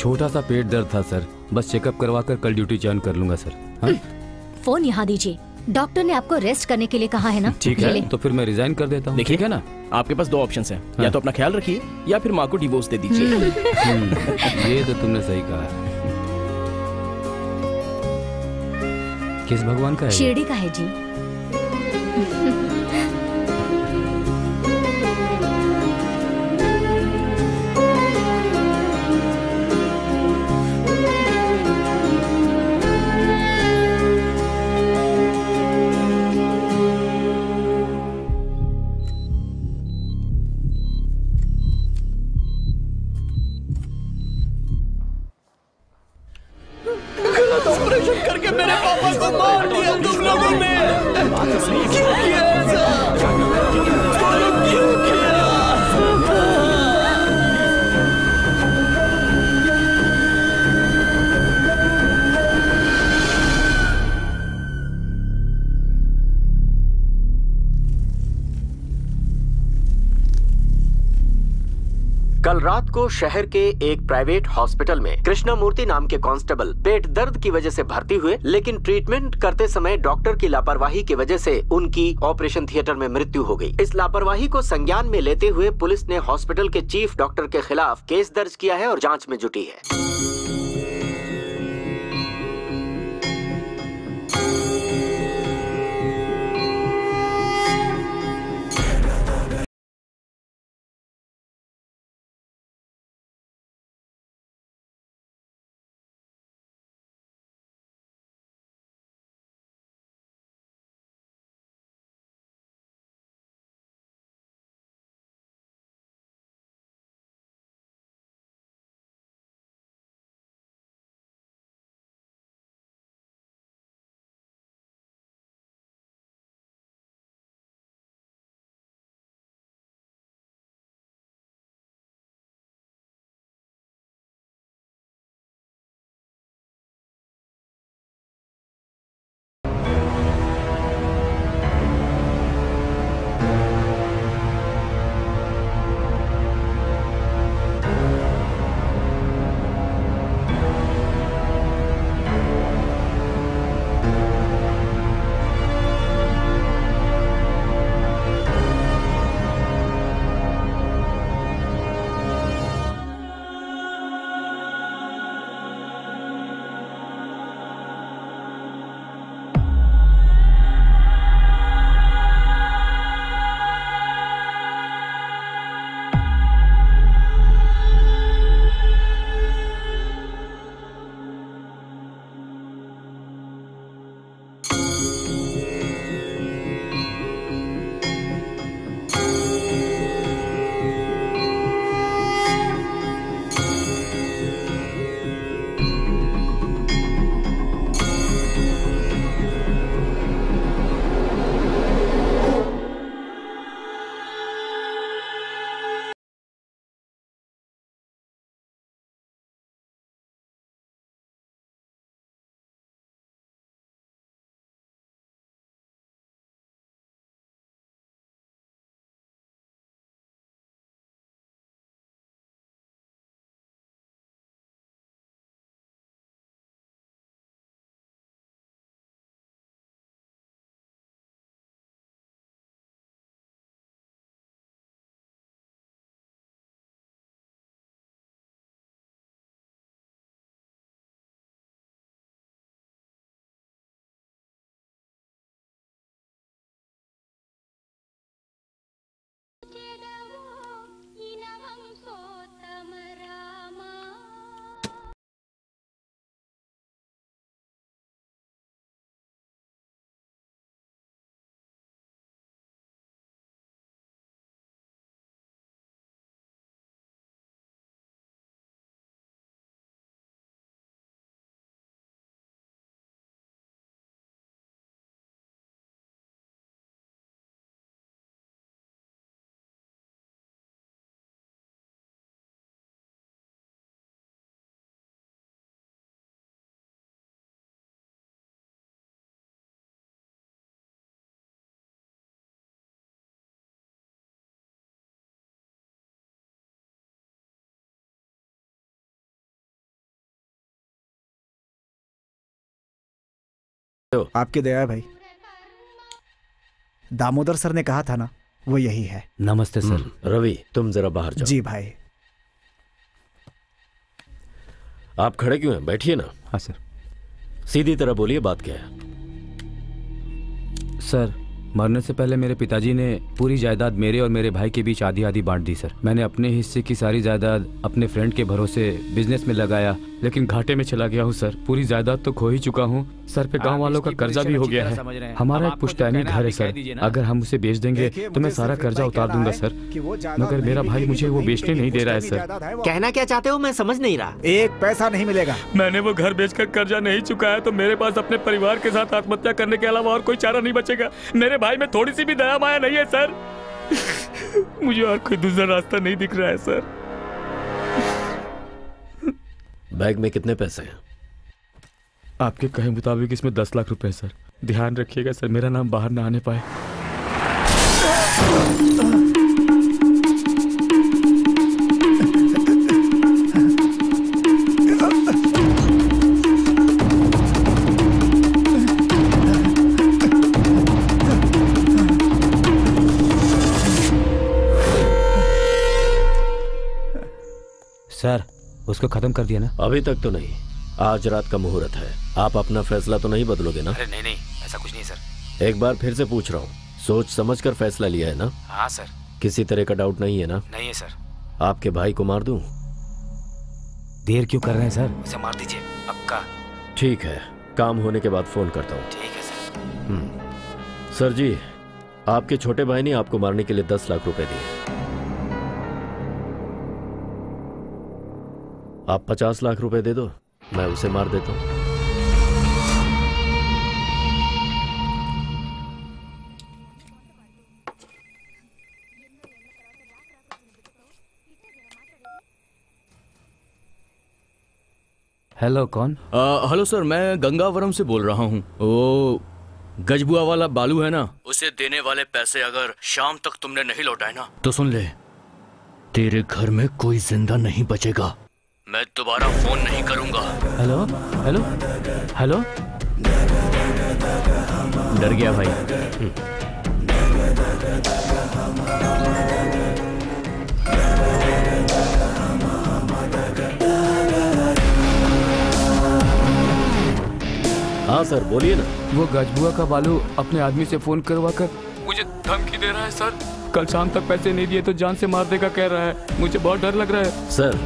छोटा सा पेट दर्द था सर, बस चेकअप करवा कर कल ड्यूटी ज्वाइन कर लूंगा सर। हाँ? फोन यहाँ दीजिए, डॉक्टर ने आपको रेस्ट करने के लिए कहा है ना। ठीक है, तो फिर मैं रिजाइन कर देता हूँ। देखिए क्या ना, आपके पास 2 ऑप्शंस हैं, या तो अपना ख्याल रखिए या फिर माँ को डिवोर्स दे दीजिए। ये तो तुमने सही कहा। किस भगवान का है? शिरडी का है जी। ऑपरेशन करके मेरे पापा को मार दिया तुम लोगों ने। क्यों किया ऐसा? क्यों किया? कल रात को शहर के एक प्राइवेट हॉस्पिटल में कृष्णमूर्ति नाम के कांस्टेबल पेट दर्द की वजह से भर्ती हुए, लेकिन ट्रीटमेंट करते समय डॉक्टर की लापरवाही की वजह से उनकी ऑपरेशन थिएटर में मृत्यु हो गई। इस लापरवाही को संज्ञान में लेते हुए पुलिस ने हॉस्पिटल के चीफ डॉक्टर के खिलाफ केस दर्ज किया है और जांच में जुटी है। आपकी दया है भाई। दामोदर सर ने कहा था ना, वो यही है। नमस्ते सर। रवि, तुम जरा बाहर जाओ। जी भाई। आप खड़े क्यों हैं? बैठिए ना। हाँ सर। सीधी तरह बोलिए, बात क्या है? सर, मरने से पहले मेरे पिताजी ने पूरी जायदाद मेरे और मेरे भाई के बीच आधी आधी बांट दी सर। मैंने अपने हिस्से की सारी जायदाद अपने फ्रेंड के भरोसे बिजनेस में लगाया, लेकिन घाटे में चला गया हूँ सर। पूरी जायदाद तो खो ही चुका हूँ सर। पे गांव वालों का कर्जा भी हो गया है। हमारा एक पुश्तैनी घर है सर, अगर हम उसे बेच देंगे तो मैं सारा कर्जा उतार दूंगा सर, मगर मेरा भाई मुझे वो बेचने नहीं दे रहा है सर। कहना क्या चाहते हो, मैं समझ नहीं रहा। एक पैसा नहीं मिलेगा। मैंने वो घर बेचकर कर्जा नहीं चुकाया तो मेरे पास अपने परिवार के साथ आत्महत्या करने के अलावा और कोई चारा नहीं बचेगा। मेरे भाई में थोड़ी सी भी दया माया नहीं है सर। मुझे और कोई दूसरा रास्ता नहीं दिख रहा है सर। बैग में कितने पैसे हैं? आपके कहे मुताबिक इसमें 10 लाख रुपए सर। ध्यान रखिएगा सर, मेरा नाम बाहर ना आने पाए। सर, उसको खत्म कर दिया ना? अभी तक तो नहीं, आज रात का मुहूर्त है। आप अपना फैसला तो नहीं बदलोगे ना? अरे नहीं, ऐसा कुछ नहीं सर। एक बार फिर से पूछ रहा हूँ, सोच समझ कर फैसला लिया है ना? हाँ सर। किसी तरह का डाउट नहीं है ना? नहीं है सर। आपके भाई को मार दूं? देर क्यों कर रहे हैं सर? उसे मार दीजिए, पक्का। ठीक है, काम होने के बाद फोन करता हूँ। ठीक है सर। सर जी, आपके छोटे भाई ने आपको मारने के लिए 10 लाख रुपए दिए। आप 50 लाख रुपए दे दो, मैं उसे मार देता हूं। हेलो, कौन? हेलो सर, मैं गंगावरम से बोल रहा हूँ। वो गजबुआ वाला बालू है ना, उसे देने वाले पैसे अगर शाम तक तुमने नहीं लौटाए ना तो सुन ले, तेरे घर में कोई जिंदा नहीं बचेगा। मैं दोबारा फोन नहीं करूंगा। Hello hello hello. डर गया भाई। हाँ सर, बोलिए ना। वो गजबुआ का बालू अपने आदमी से फोन करवा कर मुझे धमकी दे रहा है सर। कल शाम तक पैसे नहीं दिए तो जान से मार देगा कह रहा है। मुझे बहुत डर लग रहा है सर।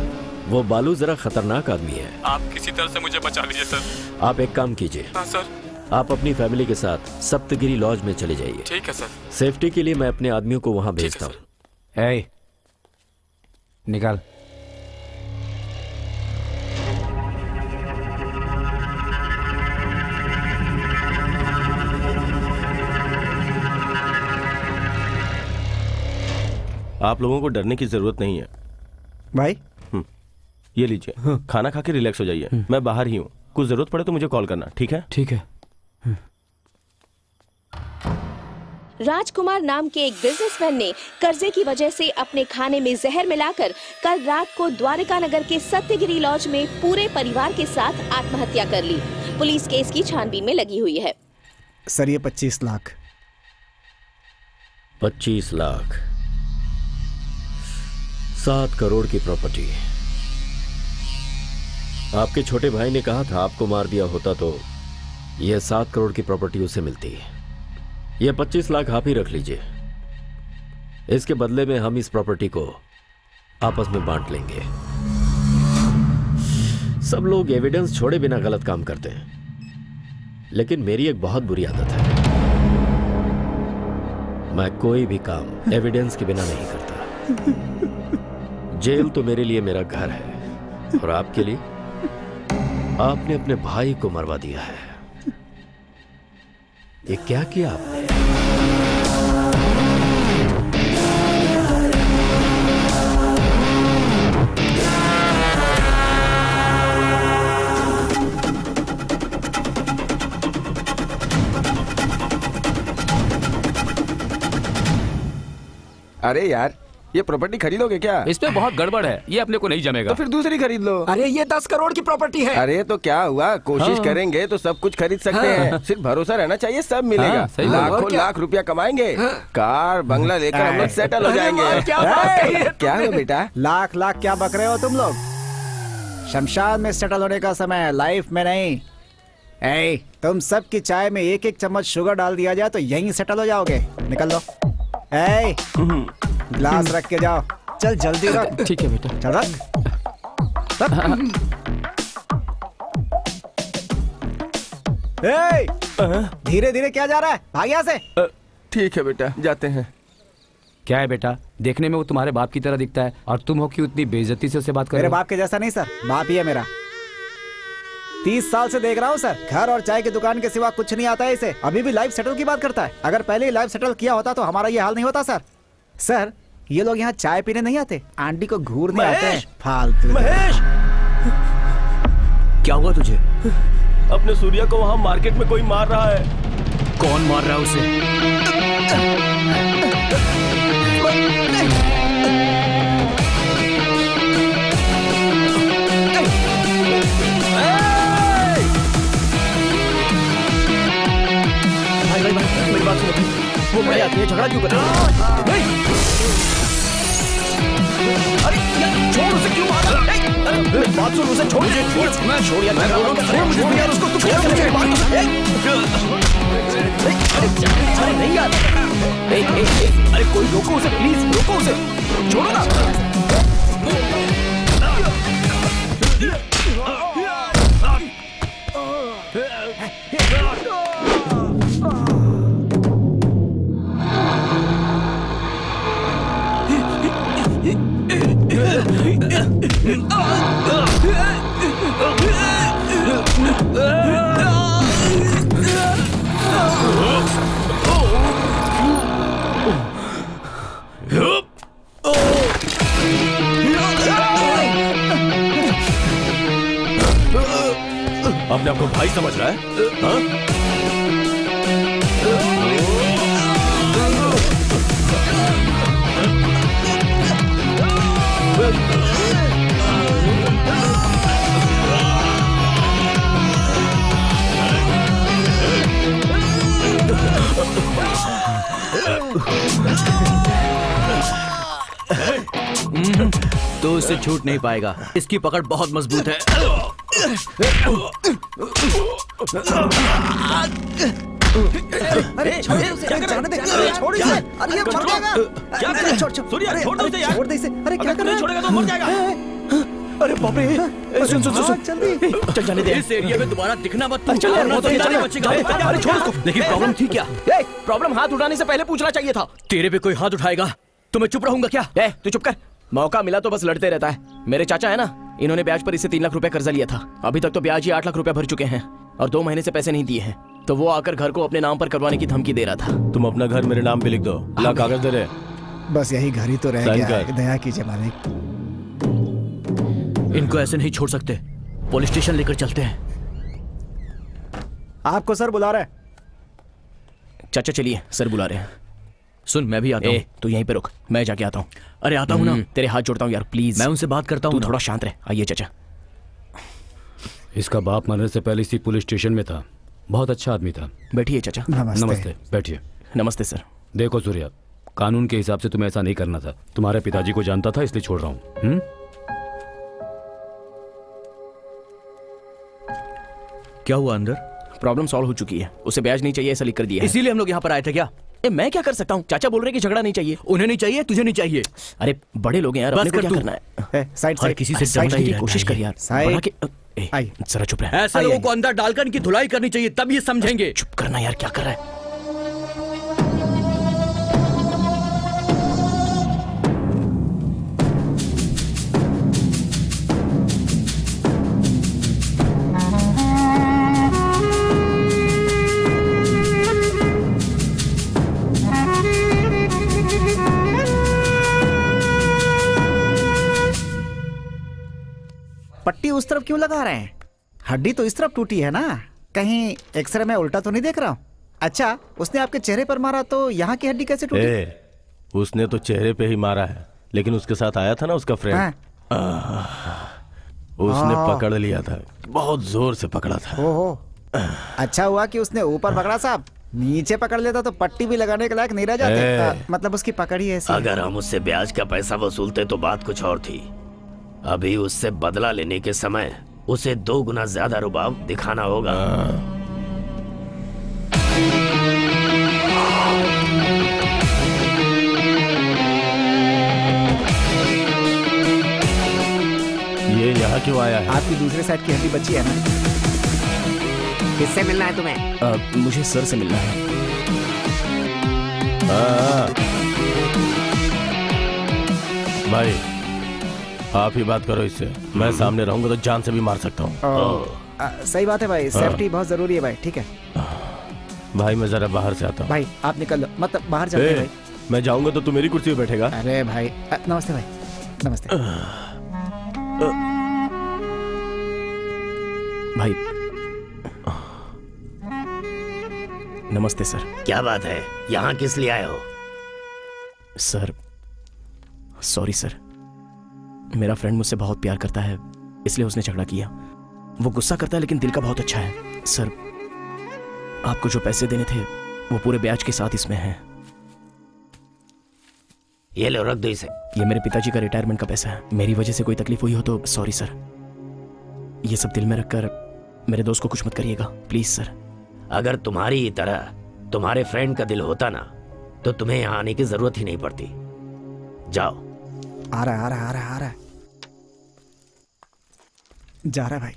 वो बालू जरा खतरनाक आदमी है। आप किसी तरह से मुझे बचा लीजिए सर। आप एक काम कीजिए। हाँ सर। आप अपनी फैमिली के साथ सप्तगिरी लॉज में चले जाइए। ठीक है सर। सेफ्टी के लिए मैं अपने आदमियों को वहां भेजता हूँ। निकाल। आप लोगों को डरने की जरूरत नहीं है भाई। ये लीजिए, खाना खा के रिलैक्स हो जाइए। मैं बाहर ही हूँ, कुछ जरूरत पड़े तो मुझे कॉल करना, ठीक है? ठीक है। राजकुमार नाम के एक बिजनेसमैन ने कर्जे की वजह से अपने खाने में जहर मिलाकर कल रात को द्वारका नगर के सत्यगिरी लॉज में पूरे परिवार के साथ आत्महत्या कर ली। पुलिस केस की छानबीन में लगी हुई है। सर, ये 25 लाख। 25 लाख, 7 करोड़ की प्रॉपर्टी। आपके छोटे भाई ने कहा था आपको मार दिया होता तो यह 7 करोड़ की प्रॉपर्टी उसे मिलती। यह 25 लाख आप ही रख लीजिए। इसके बदले में हम इस प्रॉपर्टी को आपस में बांट लेंगे। सब लोग एविडेंस छोड़े बिना गलत काम करते हैं, लेकिन मेरी एक बहुत बुरी आदत है। मैं कोई भी काम एविडेंस के बिना नहीं करता। जेल तो मेरे लिए मेरा घर है, और आपके लिए आपने अपने भाई को मरवा दिया है। ये क्या किया आपने? अरे यार, ये प्रॉपर्टी खरीदोगे क्या? इसमें बहुत गड़बड़ है, ये अपने को नहीं जमेगा। तो फिर दूसरी खरीद लो। अरे ये 10 करोड़ की प्रॉपर्टी है। अरे तो क्या हुआ, कोशिश करेंगे तो सब कुछ खरीद सकते हैं। सिर्फ भरोसा रहना चाहिए, सब मिलेगा। हाँ, सही बात। लाखों लाख रुपया कमाएंगे, कार बंगला लेकर हम लोग सेटल हो जाएंगे। क्या है बेटा? लाख लाख क्या बक रहे हो तुम लोग? शमशान में सेटल होने का समय है, लाइफ में नहीं। ए, तुम सब की चाय में एक एक चम्मच शुगर डाल दिया जाए तो यहीं सेटल हो जाओगे। निकल लो। ए, ग्लास रख के जाओ। चल जल्दी रख। ठीक है बेटा। चल रख। धीरे धीरे क्या जा रहा है, भाग यहाँ से। ठीक है बेटा, जाते हैं। क्या है बेटा, देखने में वो तुम्हारे बाप की तरह दिखता है और तुम हो कि उतनी बेइज्जती से उसे बात कर रहे मेरे हो। बाप के जैसा नहीं सर, बाप ही है मेरा। 30 साल से देख रहा हूँ सर, घर और चाय की दुकान के सिवा कुछ नहीं आता है इसे। अभी भी लाइफ सेटल की बात करता है। अगर पहले ही लाइफ सेटल किया होता तो हमारा ये हाल नहीं होता सर। सर, ये लोग यहाँ चाय पीने नहीं आते, आंटी को घूरने आते हैं। फालतू। महेश, क्या हुआ तुझे? अपने सूर्या को वहाँ मार्केट में कोई मार रहा है। कौन मार रहा है उसे? भाई मेरी बात सुनो, वो बड़े आदमी है, झगड़ा क्यों कर रहे हो? अरे यार छोड़, उसे क्यों मार रहा है? अरे मेरी बात सुन, उसे छोड़। मैं छोड़ यार, मैं बोल रहा हूँ छोड़ यार उसको। तू छोड़ मुझे, अरे नहीं यार, अरे कोई रोको उसे, प्लीज रोको उसे, छोड़ो ना। अपने आपको भाई समझ रहा है? हाँ? तो उससे छूट नहीं पाएगा, इसकी पकड़ बहुत मजबूत है। अरे छोड़ उसे, जाने दे, छोड़ इसे। अरे ये मर जाएगा। क्या कर रहा है? छोड़ दो उसे यार। छोड़ दे इसे। अरे क्या कर रहा है? छोड़ेगा तो मर जाएगा। अरे बाप रे, सुन सुन सुन, जल्दी चल जाने दे। इस एरिया में दोबारा दिखना मत। चल यार, वो तो जाने बचेगा। अरे छोड़ उसको। लेकिन प्रॉब्लम थी क्या? प्रॉब्लम हाथ उठाने से पहले पूछना चाहिए था। तेरे पे कोई हाथ उठाएगा तो मैं चुप रहूंगा क्या? तू चुप कर। मौका मिला तो बस लड़ते रहता है। मेरे चाचा है ना, इन्होंने ब्याज पर इससे 3 लाख रुपए कर्जा लिया था। अभी तक तो ब्याज ही 8 लाख रुपए भर चुके हैं और 2 महीने से पैसे नहीं दिए हैं। तो वो आकर घर को अपने नाम पर करवाने की धमकी दे रहा था। तुम अपना घर मेरे नाम पे लिख दो। ला कागज दे रहे। बस यही घर ही तो रह साइन गया कर। है। दया कीजिए मालिक। इनको ऐसे नहीं छोड़ सकते, पुलिस स्टेशन लेकर चलते हैं। आपको सर बुला रहे हैं। चाचा चलिए, सर बुला रहे हैं। सुन, मैं भी आता हूँ। तू यहीं पे रुक, मैं जाके आता हूँ। अरे आता हूँ ना। तेरे हाथ जोड़ता हूँ यार, प्लीज। मैं उनसे बात करता तू हूँ। थोड़ा शांत रह। आइए चाचा। इसका बाप मरने से पहले इसी पुलिस स्टेशन में था। बहुत अच्छा आदमी था। बैठिए चाचा। नमस्ते, बैठिए। नमस्ते सर। देखो सूर्या, कानून के हिसाब से तुम्हें ऐसा नहीं करना था। तुम्हारे पिताजी को जानता था, इसलिए छोड़ रहा हूँ। क्या हुआ अंदर? प्रॉब्लम सॉल्व हो चुकी है। उसे ब्याज नहीं चाहिए ऐसा लिख कर दिया है। इसीलिए हम लोग यहाँ पर आए थे क्या? मैं क्या कर सकता हूँ? चाचा बोल रहे कि झगड़ा नहीं चाहिए। उन्हें नहीं चाहिए, तुझे नहीं चाहिए। अरे बड़े लोग हैं यार, बस अपने को कर क्या तू। करना है? साइड हर साइड किसी से साइड डरना ही की रहता कोशिश है कर ये। यार। साइड। बढ़ा के आई। जरा चुप रह। ऐसे लोगों को अंदर डालकर इनकी धुलाई करनी चाहिए, तब ये समझेंगे। चुप करना यार, क्या कर रहा है? पट्टी उस तरफ क्यों लगा रहे हैं? हड्डी तो इस तरफ टूटी है ना। कहीं एक्सरे में उल्टा तो नहीं देख रहा हूँ? अच्छा, उसने आपके चेहरे पर मारा तो यहाँ की हड्डी कैसे टूटी? उसने तो चेहरे पे ही मारा है, लेकिन उसके साथ आया था ना उसका फ्रेंड, उसने पकड़ लिया था, बहुत जोर से पकड़ा था। ओहो, अच्छा हुआ कि उसने ऊपर पकड़ा साहब, नीचे पकड़ लेता तो पट्टी भी लगाने के लायक नहीं रह जाते। मतलब उसकी पकड़ी ऐसी। अगर हम उससे ब्याज का पैसा वसूलते तो बात कुछ और थी। अभी उससे बदला लेने के समय उसे 2 गुना ज्यादा रुबाब दिखाना होगा। ये यहाँ क्यों आया है? आपकी दूसरे साइड की हड्डी बची है ना? किससे मिलना है तुम्हें? मुझे सर से मिलना है। भाई आप ही बात करो इससे, मैं सामने रहूंगा तो जान से भी मार सकता हूँ। सही बात है भाई, सेफ्टी बहुत जरूरी है भाई। ठीक है भाई, मैं जरा बाहर से आता हूँ। भाई आप निकल लो, मतलब बाहर जाते हैं भाई। मैं जाऊंगा तो तू मेरी कुर्सी पे बैठेगा। अरे भाई नमस्ते भाई। नमस्ते भाई। नमस्ते सर। क्या बात है, यहाँ किस लिए आए हो? सर सॉरी सर, मेरा फ्रेंड मुझसे बहुत प्यार करता है, इसलिए उसने झगड़ा किया। वो गुस्सा करता है लेकिन दिल का बहुत अच्छा है। सर आपको जो पैसे देने थे वो पूरे ब्याज के साथ इसमें हैं। ये लो, रख दो इसे। ये मेरे पिताजी का रिटायरमेंट का पैसा है। मेरी वजह से कोई तकलीफ हुई हो तो सॉरी सर। ये सब दिल में रखकर मेरे दोस्त को कुछ मत करिएगा प्लीज सर। अगर तुम्हारी तरह तुम्हारे फ्रेंड का दिल होता ना तो तुम्हें यहाँ आने की जरूरत ही नहीं पड़ती। जाओ। आ रहा है। जा रहा है भाई।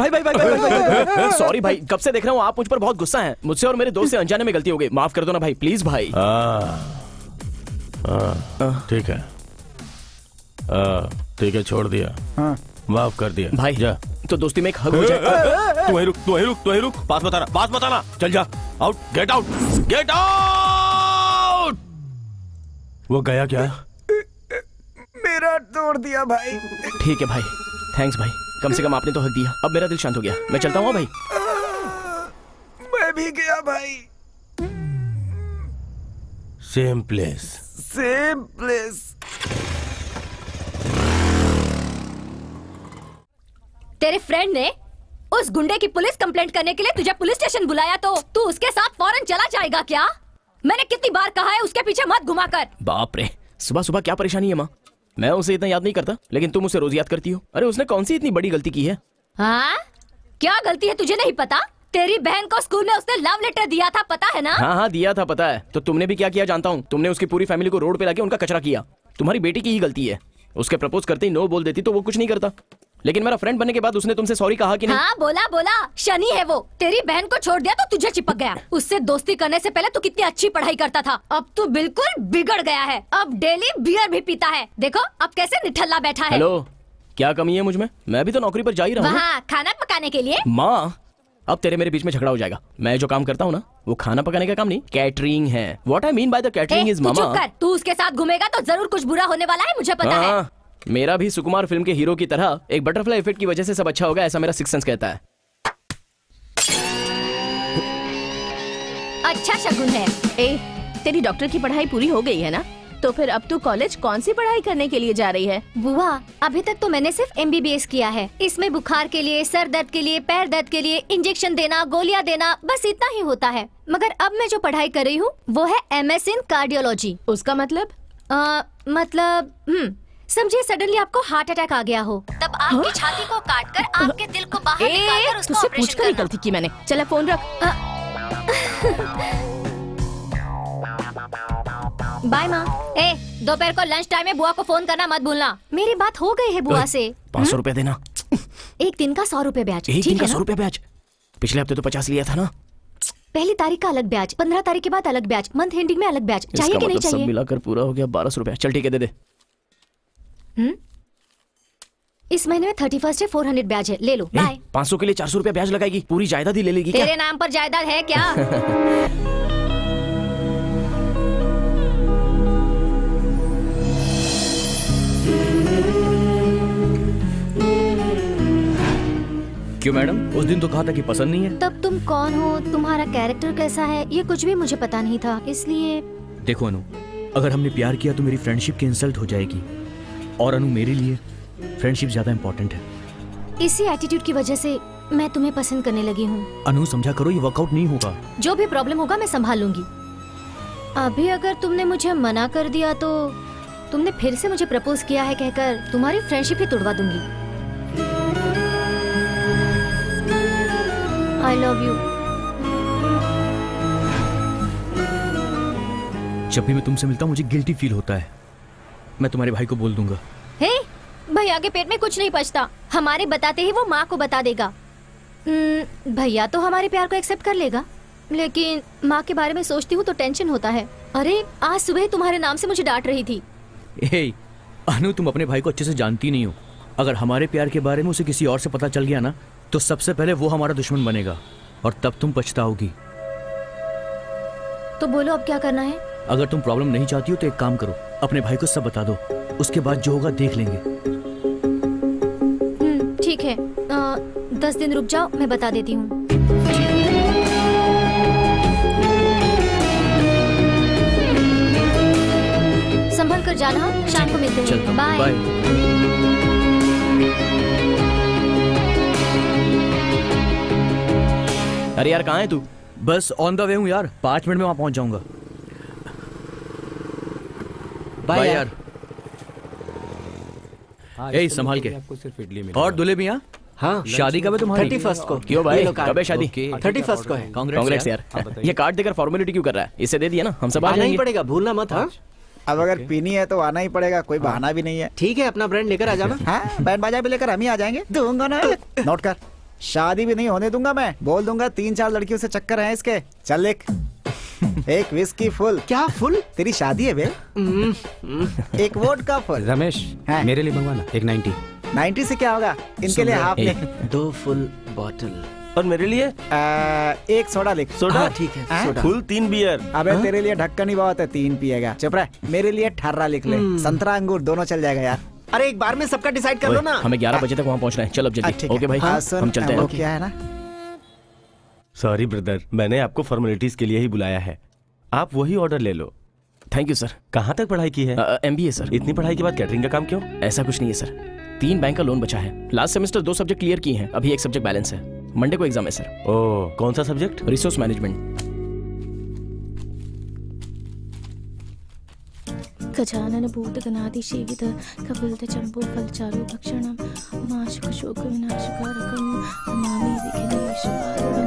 भाई सॉरी भाई, कब से देख रहा हूँ आप मुझ पर बहुत गुस्सा हैं। मुझसे और मेरे दोस्त से अनजाने में गलती हो गई, माफ कर दो ना भाई, प्लीज भाई। ठीक है, ठीक है, छोड़ दिया, माफ कर दिया भाई। जा। तो दोस्ती में एक हग हो जाए। तू ही रुक, बात बताना, चल जा, आउट, गेट आउट। वो गया क्या? मेरा तोड़ दिया भाई। ठीक है भाई, थैंक्स भाई, कम से कम आपने तो हक दिया। अब मेरा दिल शांत हो गया, मैं चलता हूँ भाई। मैं भी गया भाई। Same place. तेरे फ्रेंड ने उस गुंडे की पुलिस कंप्लेंट करने के लिए तुझे पुलिस स्टेशन बुलाया तो तू उसके साथ फौरन चला जाएगा क्या? मैंने कितनी बार कहा है उसके पीछे मत घुमा कर। बाप रे, सुबह सुबह क्या परेशानी है माँ? मैं उसे इतना याद नहीं करता, लेकिन तुम उसे रोज याद करती हो। अरे उसने कौन सी इतनी बड़ी गलती की है? हाँ, क्या गलती है तुझे नहीं पता? तेरी बहन को स्कूल में उसने लव लेटर दिया था, पता है ना? हाँ दिया था, पता है। तो तुमने भी क्या किया जानता हूँ। तुमने उसकी पूरी फैमिली को रोड पे लाके उनका कचरा किया। तुम्हारी बेटी की ही गलती है। उसके प्रपोज करते ही नो बोल देती तो वो कुछ नहीं करता, लेकिन मेरा फ्रेंड बनने के बाद उसने तुमसे सॉरी कहा कि नहीं? हाँ बोला, शनि है वो। तेरी बहन को छोड़ दिया तो तुझे चिपक गया। उससे दोस्ती करने से पहले तू कितनी अच्छी पढ़ाई करता था, अब तू बिल्कुल बिगड़ गया है। अब डेली बियर भी पीता है, देखो अब कैसे निठल्ला बैठा है। हेलो, क्या कमी है मुझ में? मैं भी तो नौकरी पर जा ही रहा हूँ। वहाँ खाना पकाने के लिए। माँ, अब तेरे मेरे बीच में झगड़ा हो जाएगा। मैं जो काम करता हूँ ना, वो खाना पकाने का काम नहीं, कैटरिंग है। What I mean by the catering is मामा। तू उसके साथ घूमेगा तो जरूर कुछ बुरा होने वाला है, मुझे पता है। मेरा भी सुकुमार फिल्म के हीरो की तरह एक बटरफ्लाई इफेक्ट की वजह से सब अच्छा होगा, ऐसा मेरा सिक्स सेंस कहता है। अच्छा शगुन है। तेरी डॉक्टर की पढ़ाई पूरी हो गई है ना? तो फिर अब तू कॉलेज कौन सी पढ़ाई करने के लिए जा रही है? बुआ, अभी तक तो मैंने सिर्फ MBBS किया है। इसमें बुखार के लिए, सर दर्द के लिए, पैर दर्द के लिए इंजेक्शन देना, गोलियां देना, बस इतना ही होता है। मगर अब मैं जो पढ़ाई कर रही हूँ वो है MS इन कार्डियोलॉजी। उसका मतलब? समझिए सडनली आपको हार्ट अटैक आ गया हो, तब आपकी छाती को काटकर आपके दिल को बाहर निकालकर उसका तुझसे ऑपरेशन पूछकर ही गलती की मैंने। चला फोन रख। बाय माँ। दोपहर को लंच टाइम में बुआ को फोन करना मत भूलना। मेरी बात हो गई है बुआ से। 500 रुपए देना। एक दिन का 100 रुपए ब्याज। एक दिन का 100 रुपए ब्याज? पिछले हफ्ते तो 50 लिया था ना। पहली तारीख का अलग ब्याज, 15 तारीख के बाद अलग ब्याज, मंथ एंडिंग में अलग ब्याज। चाहिए कि नहीं चाहिए? सब मिलाकर पूरा हो गया 1200 रुपया। चल ठीक है, दे दे। इस महीने में 31 है, 400 ब्याज है, ले लो। बाय। 500 के लिए 400 रुपया ब्याज लगाएगी? पूरी जायदाद ही ले लेगी क्या? तेरे नाम पर जायदाद है क्या? क्यों मैडम, उस दिन तो कहा था कि पसंद नहीं है। तब तुम कौन हो, तुम्हारा कैरेक्टर कैसा है, ये कुछ भी मुझे पता नहीं था, इसलिए। देखो अनु, अगर हमने प्यार किया तो मेरी फ्रेंडशिप की इंसल्ट हो जाएगी, और अनु मेरे लिए फ्रेंडशिप ज्यादा इंपॉर्टेंट है। इसी एटीट्यूड की वजह से मैं तुम्हें पसंद करने लगी हूँ। अनु समझा करो, ये वर्कआउट नहीं होगा। जो भी प्रॉब्लम होगा मैं संभाल लूंगी। अभी अगर तुमने मुझे मना कर दिया तो तुमने फिर से मुझे प्रपोज किया है कहकर तुम्हारी फ्रेंडशिप ही तोड़वा दूंगी। आई लव यू। जब भी मैं तुमसे मिलता हूँ मुझे गिल्टी फील होता है। मैं तुम्हारे भाई को बोल दूंगा। हे, भैया के पेट में कुछ नहीं पचता, हमारे बताते ही वो माँ को बता देगा। भैया तो हमारे प्यार को एक्सेप्ट कर लेगा, लेकिन माँ के बारे में सोचती हूँ तो टेंशन होता है। अरे आज सुबह तुम्हारे नाम से मुझे डांट रही थी। हे अनु, तुम अपने भाई को अच्छे से जानती नहीं हो। अगर हमारे प्यार के बारे में उसे किसी और से पता चल गया ना तो सबसे पहले वो हमारा दुश्मन बनेगा और तब तुम पछताओगी। तो बोलो अब क्या करना है? अगर तुम प्रॉब्लम नहीं चाहती हो तो एक काम करो, अपने भाई को सब बता दो, उसके बाद जो होगा देख लेंगे। ठीक है, 10 दिन रुक जाओ, मैं बता देती हूँ। संभल कर जाना, शाम को मिलते हैं। बाय। अरे यार कहाँ है तू? बस ऑन द वे हूँ यार, 5 मिनट में वहाँ पहुँच जाऊंगा। बाय यार। ए संभाल के। आपको सिर्फ इडली मिलेगा। और दूल्हे भी यहाँ? हाँ, शादी कब है तुम्हारी? 31 को। क्यों भाई, कब है शादी? 31 को है। कांग्रेस यार। ये कार्ड देकर फॉर्मेलिटी क्यों कर रहा है? इसे दे दिया ना, हम सब आ आना ही जाएंगे। पड़ेगा, भूलना मत। हाँ अब अगर पीनी है तो आना ही पड़ेगा, कोई बहाना भी नहीं है। ठीक है, अपना ब्रांड लेकर आ जाना। हाँ, बैंड बाजा भी लेकर हम ही आ जाएंगे। दूंगा ना, नोट कर। शादी भी नहीं होने दूंगा मैं, बोल दूंगा 3-4 लड़कियों से चक्कर है इसके। चल लिख। एक विस्की फुल। क्या फुल? तेरी शादी है बे। एक वोडका फुल। रमेश, हाँ। मेरे लिए मंगवाना एक 90। 90 से क्या होगा? इनके लिए हाफ लिख। 2 फुल बॉटल। और मेरे लिए एक सोडा लिख। सोडा? हाँ, ठीक है, हाँ? सोडा। Full 3 beer. अबे तेरे लिए ढक्कन ही बहुत है, 3 पिएगा। चुप रह। मेरे लिए 18 लिख ले। संतरा अंगूर दोनों चल जाएगा यार। अरे एक बार में सबका डिसाइड कर लो ना। हमें 11 बजे तक वहाँ पहुँचना है। चल अब जल्दी। ठीक है। ओके भाई, हाँ, सुन, हम चलते वो हैं। क्या है ना, सॉरी ब्रदर, मैंने आपको फॉर्मेलिटीज के लिए ही बुलाया है। आप वही ऑर्डर ले लो। Thank you sir. कहाँ तक पढ़ाई की है? MBA sir. इतनी पढ़ाई के बाद कैटरिंग का काम क्यों? ऐसा कुछ नहीं है सर, 3 बैंक का लोन बचा है। लास्ट सेमेस्टर 2 सब्जेक्ट क्लियर किए हैं, अभी एक सब्जेक्ट बैलेंस है। मंडे को एग्जाम है सर। ओह, कौन सा सब्जेक्ट? Resource management. गजानन भूतगणादि सेवित कपिलत चंपू फलचारु भक्षणम उमाशुक शोक विनाशकारकम नमामि विघ्नेश्वरं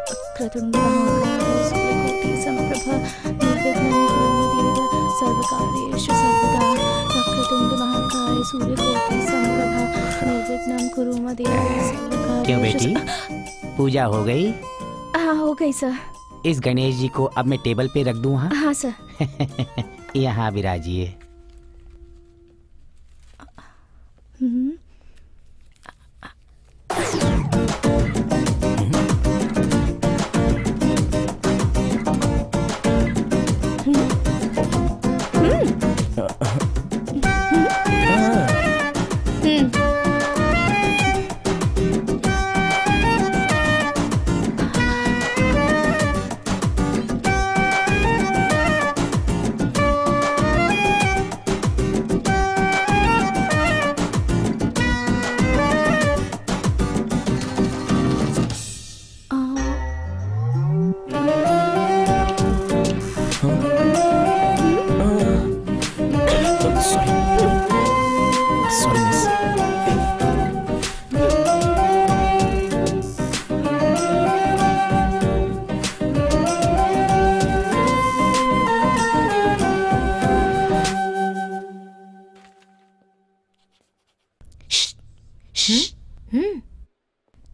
वक्रतुंड महाकाय सूर्यकोटि समप्रभा निर्विघ्नं कुरु देव सर्वकार्येषु सर्वदा। वक्रतुंड महाकाय सूर्यकोटि समप्रभा निर्विघ्नं कुरु देव सर्वकार्येषु। क्यों बेटी, पूजा हो गई? हाँ हो गई सर। इस गणेश जी को अब मैं टेबल पे रख दूं? हाँ सर। यहाँ विराजिए। हम्म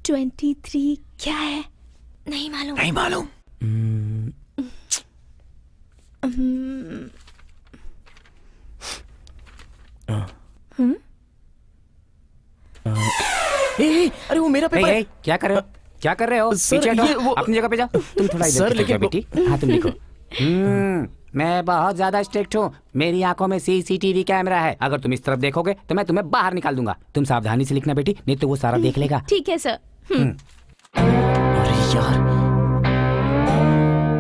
23 क्या है? नहीं मालूम। नहीं मालूम। अरे वो मेरा पेपर है। क्या कर रहे हो? क्या कर रहे हो? सर, पीछे हटो, ये वो- अपनी जगह पे जाओ। तुम थोड़ा इधर सर, की लेकिन तरफ बेटी। हाँ तुम लिखो। मैं बहुत ज्यादा स्ट्रिक्ट हूँ। मेरी आंखों में CCTV कैमरा है। अगर तुम इस तरफ देखोगे तो मैं तुम्हें बाहर निकाल दूंगा। तुम सावधानी से लिखना बेटी, नहीं तो वो सारा देख लेगा। ठीक है सर। अरे यार,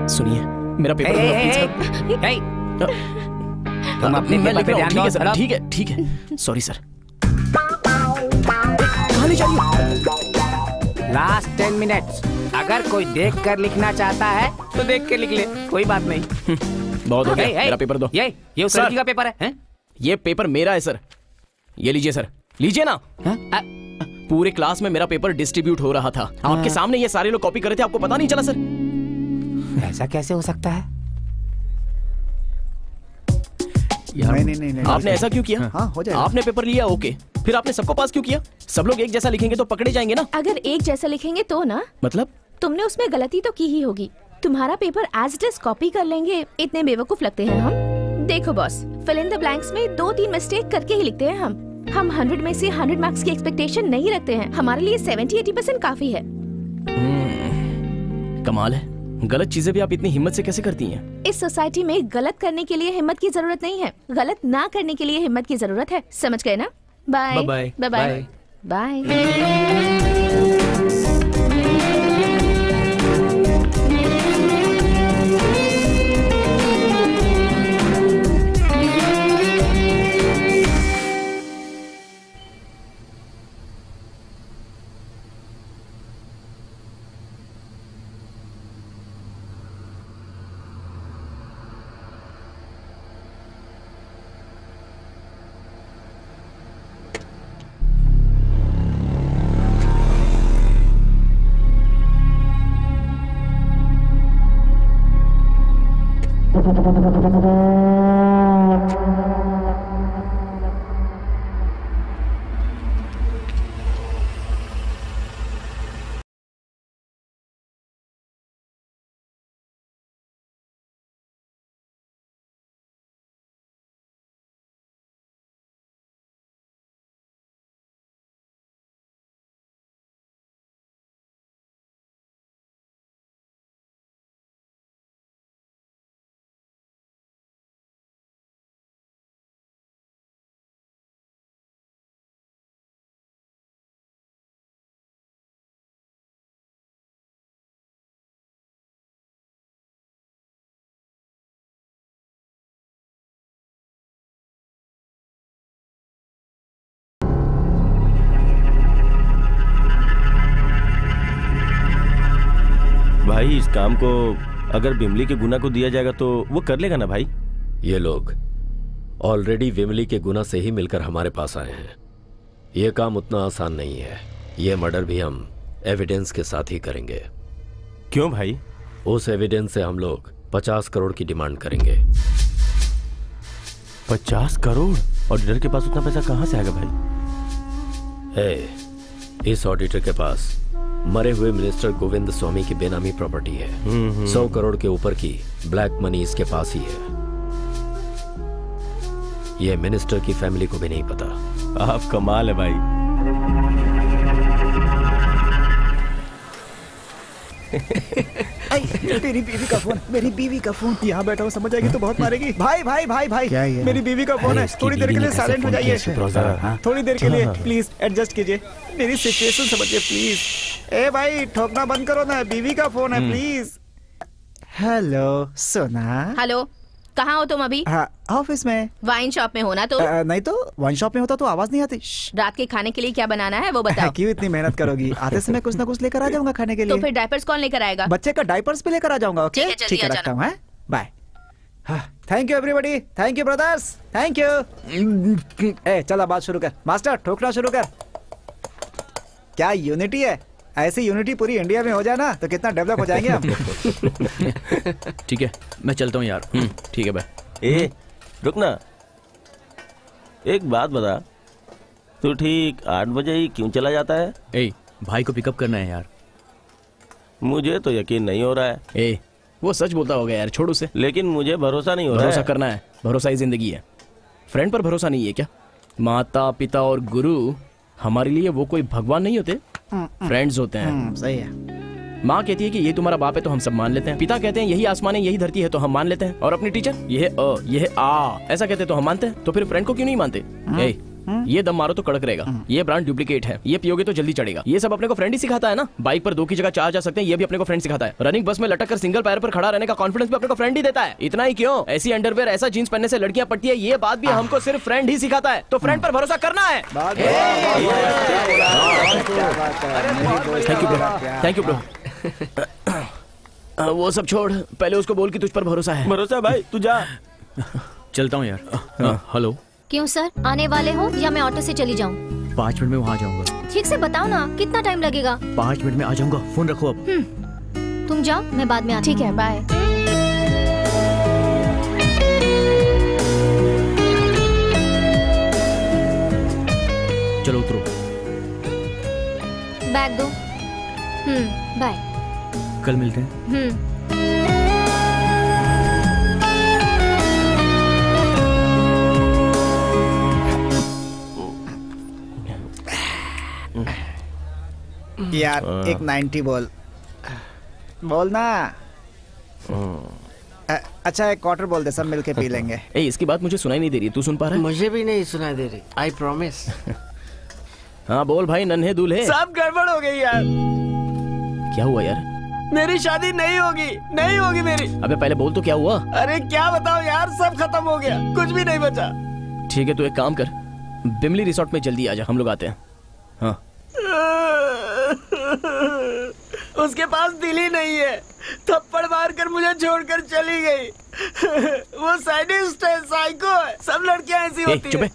सुनिए मेरा पेपर। तुम अपने पेपर पे ध्यान दो सर। ठीक है ठीक है, सॉरी सर। कहाँ ले जा रही हो? Last 10 minutes. अगर कोई देख कर लिखना चाहता है तो देख के लिख ले, कोई बात नहीं। बहुत हो गया, मेरा पेपर दो। ये उस लड़की का पेपर है? ये पेपर मेरा है सर, ये लीजिए सर, लीजिए ना। पूरे क्लास में मेरा पेपर डिस्ट्रीब्यूट हो रहा था, आपके सामने ये सारे लोग कॉपी कर रहे थे, आपको पता नहीं चला सर? ऐसा कैसे हो सकता है? नहीं, आपने ऐसा क्यों किया? हाँ, हो जाएगा। आपने पेपर लिया, ओके, फिर आपने सबको पास क्यों किया? सब लोग एक जैसा लिखेंगे तो पकड़े जाएंगे ना। अगर एक जैसा लिखेंगे तो ना, मतलब तुमने उसमें गलती तो की ही होगी। तुम्हारा paper as it is copy कर लेंगे, इतने बेवकूफ लगते हैं हम। देखो boss, fill in the blanks में 2-3 मिस्टेक करके ही लिखते हैं हम 100 में से 100 मार्क्स की एक्सपेक्टेशन नहीं रखते हैं। हमारे लिए 70-80% काफी है। कमाल है, गलत चीजें भी आप इतनी हिम्मत से कैसे करती हैं? इस सोसाइटी में गलत करने के लिए हिम्मत की जरूरत नहीं है, गलत ना करने के लिए हिम्मत की जरूरत है। समझ गए ना? Bye bye bye bye. भाई इस काम को अगर बिमली के गुना को दिया जाएगा तो वो कर लेगा ना भाई? ये लोग ऑलरेडी विमली के गुना से ही मिलकर हमारे पास आए हैं। ये काम उतना आसान नहीं है। ये मर्डर भी हम एविडेंस के साथ ही करेंगे। क्यों भाई? उस एविडेंस से हम लोग 50 करोड़ की डिमांड करेंगे। 50 करोड़? ऑडिटर के पास उतना पैसा कहाँ से आएगा भाई? इस ऑडिटर के पास मरे हुए मिनिस्टर गोविंद स्वामी की बेनामी प्रॉपर्टी है। 100 करोड़ के ऊपर की ब्लैक मनी इसके पास ही है। यह मिनिस्टर की फैमिली को भी नहीं पता। आप कमाल है भाई। तेरी बीवी का फोन, मेरी बीवी का फोन। यहाँ बैठा हूँ, समझ आएगी तो बहुत मारेगी। भाई भाई भाई भाई, मेरी बीवी का फोन है, थोड़ी देर के लिए साइलेंट हो जाइए। थोड़ी देर के लिए प्लीज एडजस्ट कीजिए, मेरी सिचुएशन समझिए प्लीज। ए भाई ठोकना बंद करो ना, बीवी का फोन है प्लीज। हेलो सोना। हेलो, कहाँ हो तुम अभी? ऑफिस में। वाइन शॉप में हो ना? तो नहीं तो वाइन शॉप में होता तो आवाज नहीं आती। रात के खाने के लिए क्या बनाना है वो बताओ। क्यों इतनी मेहनत करोगी? आते समय कुछ ना कुछ लेकर आ जाऊंगा खाने के लिए। तो फिर डायपर्स कौन लेकर आएगा? बच्चे का डायपर्स भी लेकर आ जाऊंगा। ओके ठीक है, रखता हूँ। Bye. Thank you everybody, thank you brothers, thank you. ए चला बात शुरू कर मास्टर, ठोकना शुरू कर। क्या यूनिटी है? ऐसी यूनिटी पूरी इंडिया में हो जाए ना तो कितना डेवलप हो जाएंगे हम। ठीक है मैं चलता हूँ यार। ठीक है भाई। ए रुक ना, एक बात बता, तू ठीक 8 बजे ही क्यों चला जाता है? ए भाई को पिकअप करना है यार। मुझे तो यकीन नहीं हो रहा है। ए वो सच बोलता होगा यार, छोड़ उसे। लेकिन मुझे भरोसा नहीं हो रहा है। भरोसा करना है, भरोसा ही जिंदगी है। फ्रेंड पर भरोसा नहीं है क्या? माता पिता और गुरु हमारे लिए वो कोई भगवान नहीं होते, फ्रेंड्स होते हैं। सही है। माँ कहती है कि ये तुम्हारा बाप है तो हम सब मान लेते हैं। पिता कहते हैं यही आसमान है, यही धरती है तो हम मान लेते हैं। और अपनी टीचर ये है अ, ये है आ, ऐसा कहते तो हम मानते हैं। तो फिर फ्रेंड को क्यों नहीं मानते? ये दम मारो तो कड़क रहेगा, ये ब्रांड डुप्लीकेट है, ये पियोगे तो जल्दी चढ़ेगा। ये सब अपने को फ्रेंड ही सिखाता है ना। बाइक पर 2 की जगह 4 जा सकते हैं, ये भी अपने को फ्रेंड सिखाता है। रनिंग बस में लटक कर सिंगल पैर पर खड़ा रहने का कॉन्फिडेंस भी अपने को फ्रेंड ही देता है। इतना ही क्यों, ऐसी अंडरवेयर ऐसा जींस पहनने से लड़कियां पड़ती है, ये बात भी हमको सिर्फ फ्रेंड ही सिखाता है। तो फ्रेंड पर भरोसा करना है। Thank you bro. वो सब छोड़, पहले उसको बोल कि तुझ पर भरोसा है। भरोसा भाई, तू जा। चलता हूँ यार। हेलो। क्यों सर, आने वाले हो या मैं ऑटो से चली जाऊँ? 5 मिनट में वहाँ आ जाऊंगा। ठीक से बताओ ना, कितना टाइम लगेगा? 5 मिनट में आ जाऊंगा, फोन रखो अब। तुम जाओ, मैं बाद में आती हूँ। ठीक है, बाय। चलो उतरो। बैग दो। बाय। कल मिलते हैं। यार एक 90 बोल ना। अच्छा एक क्वार्टर बोल दे, सब मिलके पी लेंगे। ए, इसकी बात मुझे सुनाई नहीं दे रही, तू सुन पा रहा है? मुझे भी नहीं सुनाई दे रही, आई प्रॉमिस। हाँ बोल भाई नन्हे दूल्हे। सब गड़बड़ हो गई यार। क्या हुआ यार? मेरी शादी नहीं होगी मेरी। अबे पहले बोल तो क्या हुआ? अरे क्या बताओ यार, सब खत्म हो गया, कुछ भी नहीं बचा। ठीक है, तू एक काम कर, बिमली रिसोर्ट में जल्दी आ जा, हम लोग आते हैं। हाँ। उसके पास दिल ही नहीं है, थप्पड़ मार कर मुझे छोड़कर चली गई। वो साइडिस्ट है, साइको है, सब लड़कियां ऐसी होती हैं।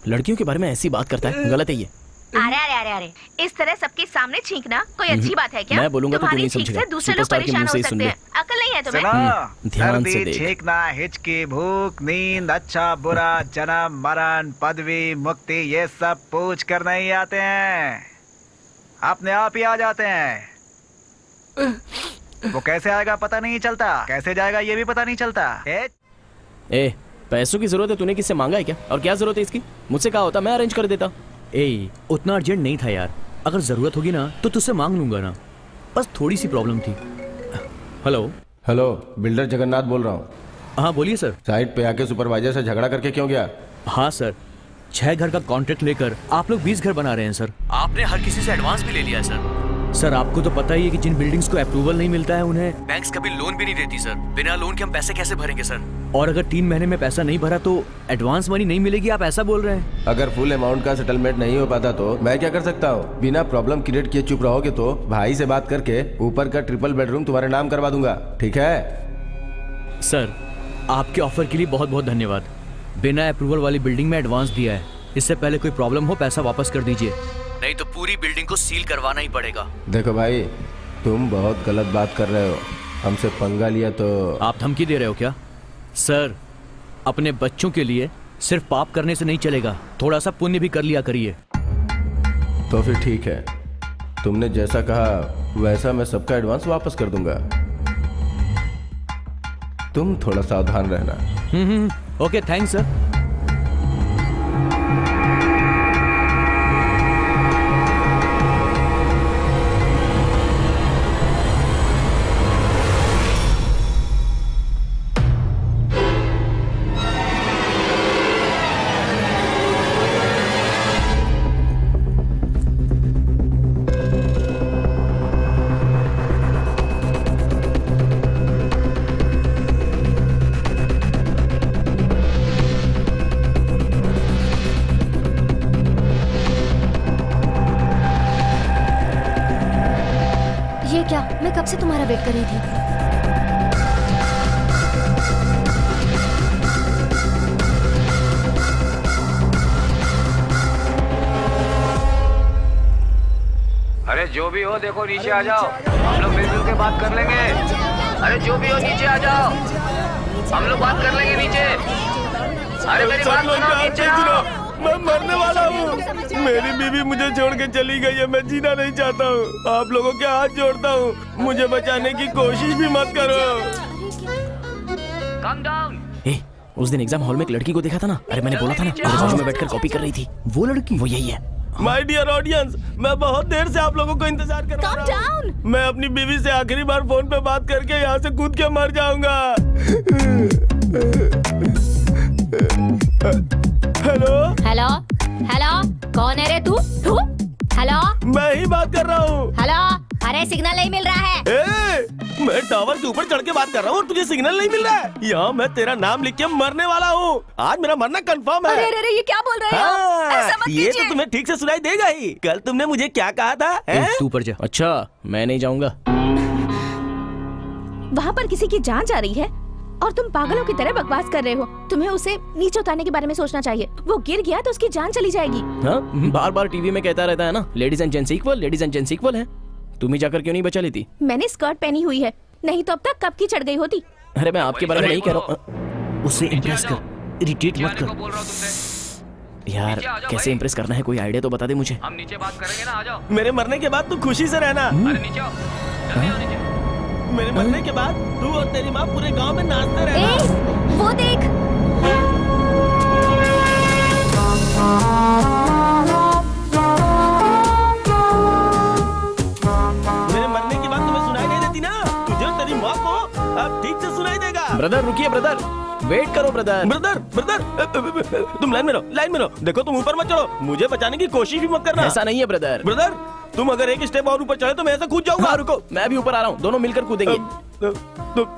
लड़कियों के बारे में ऐसी बात करता है, गलत है ये। अरे इस तरह सबके सामने छींकना कोई अच्छी बात है क्या? मैं बोलूंगा तो तू नहीं समझेगा। दूसरे लोग परेशान हो सकते हैं, अकल नहीं है तुम्हें? ध्यान से देख। छींकना, हिचकी, भूख, नींद, अच्छा बुरा, जन्म मरण, पदवी, मुक्ति, ये सब पूछ कर नहीं आते हैं, अपने आप ही आ जाते हैं। वो कैसे आएगा पता नहीं चलता, कैसे जाएगा ये भी पता नहीं चलता। ए, पैसों की जरूरत है, तूने किससे मांगा है क्या? और क्या जरूरत है इसकी? मुझसे कहा होता, मैं अरेंज कर देता। ए, उतना अर्जेंट नहीं था यार, अगर जरूरत होगी ना तो तुझसे मांग लूंगा ना, बस थोड़ी सी प्रॉब्लम थी। हेलो, बिल्डर जगन्नाथ बोल रहा हूँ। हाँ बोलिए सर। साइट पे आके सुपरवाइजर से झगड़ा करके क्यों गया? हाँ सर, 6 घर का कॉन्ट्रैक्ट लेकर आप लोग 20 घर बना रहे हैं सर। आपने हर किसी से एडवांस भी ले लिया है सर। सर आपको तो पता ही है कि जिन बिल्डिंग्स को अप्रूवल नहीं मिलता है उन्हें बैंक्स कभी लोन भी नहीं देती सर। बिना लोन के हम पैसे कैसे भरेंगे सर? और अगर 3 महीने में पैसा नहीं भरा तो एडवांस मनी नहीं मिलेगी, आप ऐसा बोल रहे हैं? अगर फुल अमाउंट का सेटलमेंट नहीं हो पाता तो मैं क्या कर सकता हूँ? बिना प्रॉब्लम क्रिएट किए चुप रहोगे तो भाई से बात करके ऊपर का ट्रिपल बेडरूम तुम्हारे नाम करवा दूंगा, ठीक है? सर आपके ऑफर के लिए बहुत बहुत धन्यवाद। बिना अप्रूवल वाली बिल्डिंग में एडवांस दिया है, इससे पहले कोई प्रॉब्लम हो पैसा वापस कर दीजिए, नहीं तो पूरी बिल्डिंग को सील करवाना ही पड़ेगा। देखो भाई, तुम बहुत गलत बात कर रहे हो, हमसे पंगा लिया तो। आप धमकी दे रहे हो क्या? सर अपने बच्चों के लिए सिर्फ पाप करने से नहीं चलेगा, थोड़ा सा पुण्य भी कर लिया करिए। तो फिर ठीक है, तुमने जैसा कहा वैसा मैं सबका एडवांस वापस कर दूंगा, तुम थोड़ा सावधान रहना। Okay thanks sir. कब से तुम्हारा वेट कर रही थी। अरे जो भी हो देखो नीचे आ जाओ, हम लोग मिलजुल के बात कर लेंगे। अरे जो भी हो नीचे आ जाओ, हम लोग बात कर लेंगे नीचे। अरे मेरी बात सुनो, नीचे आओ। मैं मरने वाला हूँ, मेरी बीवी मुझे छोड़ के चली गई है, मैं जीना नहीं चाहता हूँ। आप लोगों के हाथ जोड़ता हूँ, मुझे बचाने की कोशिश भी मत करो। Calm down। उस दिन एग्जाम हॉल में एक लड़की को देखा था ना, अरे मैंने बोला था ना मेरे बाजू में बैठकर कॉपी कर रही थी, वो लड़की वो यही है। माय डियर ऑडियंस, मैं बहुत देर से आप लोगों को इंतजार कर रहा हूँ। मैं अपनी बीवी से आखिरी बार फोन पे बात करके यहाँ से कूद के मर जाऊंगा। हेलो हेलो, कौन है रे तू? हेलो, मैं ही बात कर रहा हूँ। हेलो, अरे सिग्नल नहीं मिल रहा है। मैं टावर के ऊपर चढ़ के बात कर रहा हूँ और तुझे सिग्नल नहीं मिल रहा है। यहाँ मैं तेरा नाम लिख के मरने वाला हूँ। आज मेरा मरना कंफर्म है। अरे अरे ये क्या बोल रहे हो? ऐसा मत ये कीजिए। तो तुम्हें ठीक से सुनाई देगा ही। कल तुमने मुझे क्या कहा था? तू ऊपर जा। अच्छा, मैं नहीं जाऊंगा। वहाँ पर किसी की जान जा रही है और तुम पागलों की तरह बकवास कर रहे हो। तुम्हें उसे नीचे उतारने के बारे में सोचना चाहिए। वो गिर गया तो उसकी जान चली जाएगी। हाँ, बार बार टीवी में कहता रहता है ना, ladies and gents equal, ladies and gents equal है। तुम ही जाकर क्यों नहीं बचा लेती? मैंने स्कर्ट पहनी हुई है, नहीं तो अब तक कब की चढ़ गई होती। अरे मैं आपके बारे में नहीं कह रहा हूँ। उसे इम्प्रेस कर, इरिटेट मत कर। यार कैसे इम्प्रेस करना है, कोई आइडिया तो बता दे मुझे। हम नीचे बात करेंगे ना, आ जाओ। मेरे मरने के बाद तू खुशी से रहना। अरे नीचे आओ, जल्दी आओ नीचे। मेरे मरने के बाद तू और तेरी माँ पूरे गांव में नाचते रहना। वो देख। मेरे मरने के बाद तुम्हें सुनाई नहीं देती ना? तुझे और तेरी माँ को अब ठीक से सुनाई देगा। ब्रदर रुकिए, ब्रदर वेट करो। ब्रदर ब्रदर ब्रदर तुम लाइन में रहो, लाइन में रहो। देखो तुम ऊपर मत चढ़ो, मुझे बचाने की कोशिश भी मत करना। ऐसा नहीं है ब्रदर। ब्रदर तुम अगर एक स्टेप और ऊपर चढ़े तो मैं ऐसा कूद जाऊंगा। हाँ, रुको, मैं भी ऊपर आ रहा हूँ, दोनों मिलकर कूदेंगे।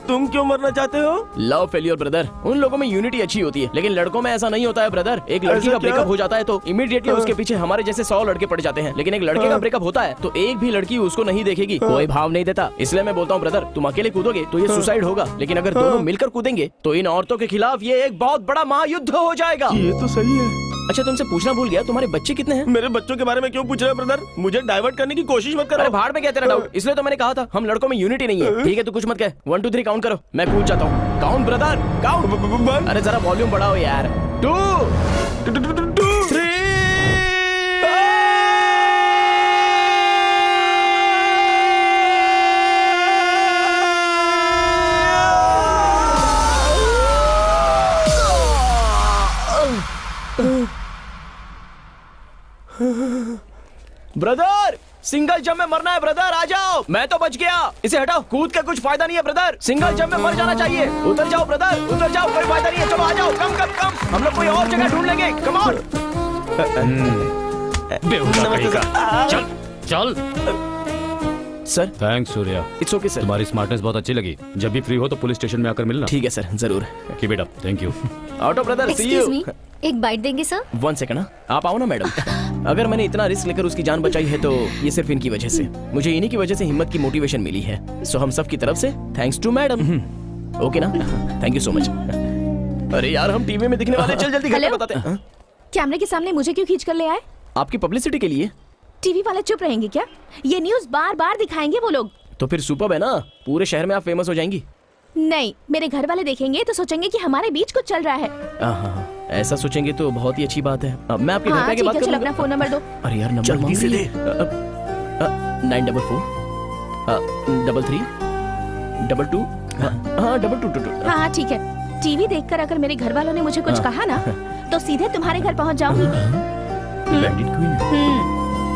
तुम क्यों मरना चाहते हो? Love failure brother. उन लोगों में यूनिटी अच्छी होती है, लेकिन लड़कों में ऐसा नहीं होता है ब्रदर। एक लड़की का ब्रेकअप हो जाता है तो इमीडिएटली उसके पीछे हमारे जैसे 100 लड़के पड़ जाते हैं, लेकिन एक लड़के का ब्रेकअप होता है तो एक भी लड़की उसको नहीं देखेगी, कोई भाव नहीं देता। इसलिए मैं बोलता हूँ ब्रदर, तुम अकेले कूदोगे तो ये सुसाइड होगा, लेकिन अगर दोनों मिलकर कूदेंगे तो इन औरतों के खिलाफ ये एक बहुत बड़ा महायुद्ध हो जाएगा। ये तो सही है। अच्छा तुमसे पूछना भूल गया, तुम्हारे बच्चे कितने हैं? मेरे बच्चों के बारे में क्यों पूछ रहे हो ब्रदर? मुझे डाइवर्ट करने की कोशिश मत करो। अरे भाड़ में क्या तेरा डाउट? इसलिए तो मैंने कहा था हम लड़कों में यूनिटी नहीं है। ठीक है, तू कुछ मत कह। 1 2 3 काउंट करो, मैं कूद जाता हूँ। Count brother, count. अरे जरा वॉल्यूम बढ़ाओ यार। 2 3 ब्रदर सिंगल जंप में मरना है ब्रदर, आ जाओ। मैं तो बच गया, इसे हटाओ। कूद का कुछ फायदा नहीं है ब्रदर, सिंगल जंप में मर जाना चाहिए। उतर जाओ ब्रदर, उतर जाओ, कोई फायदा नहीं है। चलो आ जाओ, कम कम कम, हम लोग कोई और जगह ढूंढ लेंगे। Come on. चल चल। Sir thanks Surya. It's okay sir. तुम्हारी स्मार्टनेस बहुत अच्छी लगी। जब भी फ्री हो तो पुलिस स्टेशन में आकर मिलना। ठीक है सर, जरूर। Keep it up. Thank you. Auto brother, see excuse me, you. एक बाइट देंगे सर? 1 सेकंड, आप आओ ना मैडम। अगर मैंने इतना रिस्क लेकर उसकी जान बचाई है तो ये सिर्फ इनकी वजह से। मुझे इन्हीं की वजह से हिम्मत की मोटिवेशन मिली है। सो हम सब की तरफ से थैंक्स टू मैडम। ओके ना? Thank you so much. अरे यार हम टीवी में दिखने वाले, चल जल्दी घर पे बताते हैं। कैमरे के सामने मुझे क्यों खींच कर ले आए? आपकी पब्लिसिटी के लिए। टीवी वाले चुप रहेंगे क्या? ये न्यूज़ बार बार दिखाएंगे वो लोग। तो फिर सुपर्ब है ना, पूरे शहर में आप फेमस हो जाएंगी। नहीं, मेरे घर वाले देखेंगे तो सोचेंगे कि हमारे बीच कुछ चल रहा है। हाँ, ऐसा सोचेंगे तो बहुत ही अच्छी बात है। मैं आपके घर पे ठीक बात है, चलो करूंगा। अपना फोन नंबर दो। अरे यार नंबर जल्दी से दे। 944 33 22 हाँ 2222। हाँ ठीक है। टीवी देखकर अगर मेरे घर वालों ने मुझे कुछ कहा ना तो सीधे तुम्हारे घर पहुंच जाऊंगी।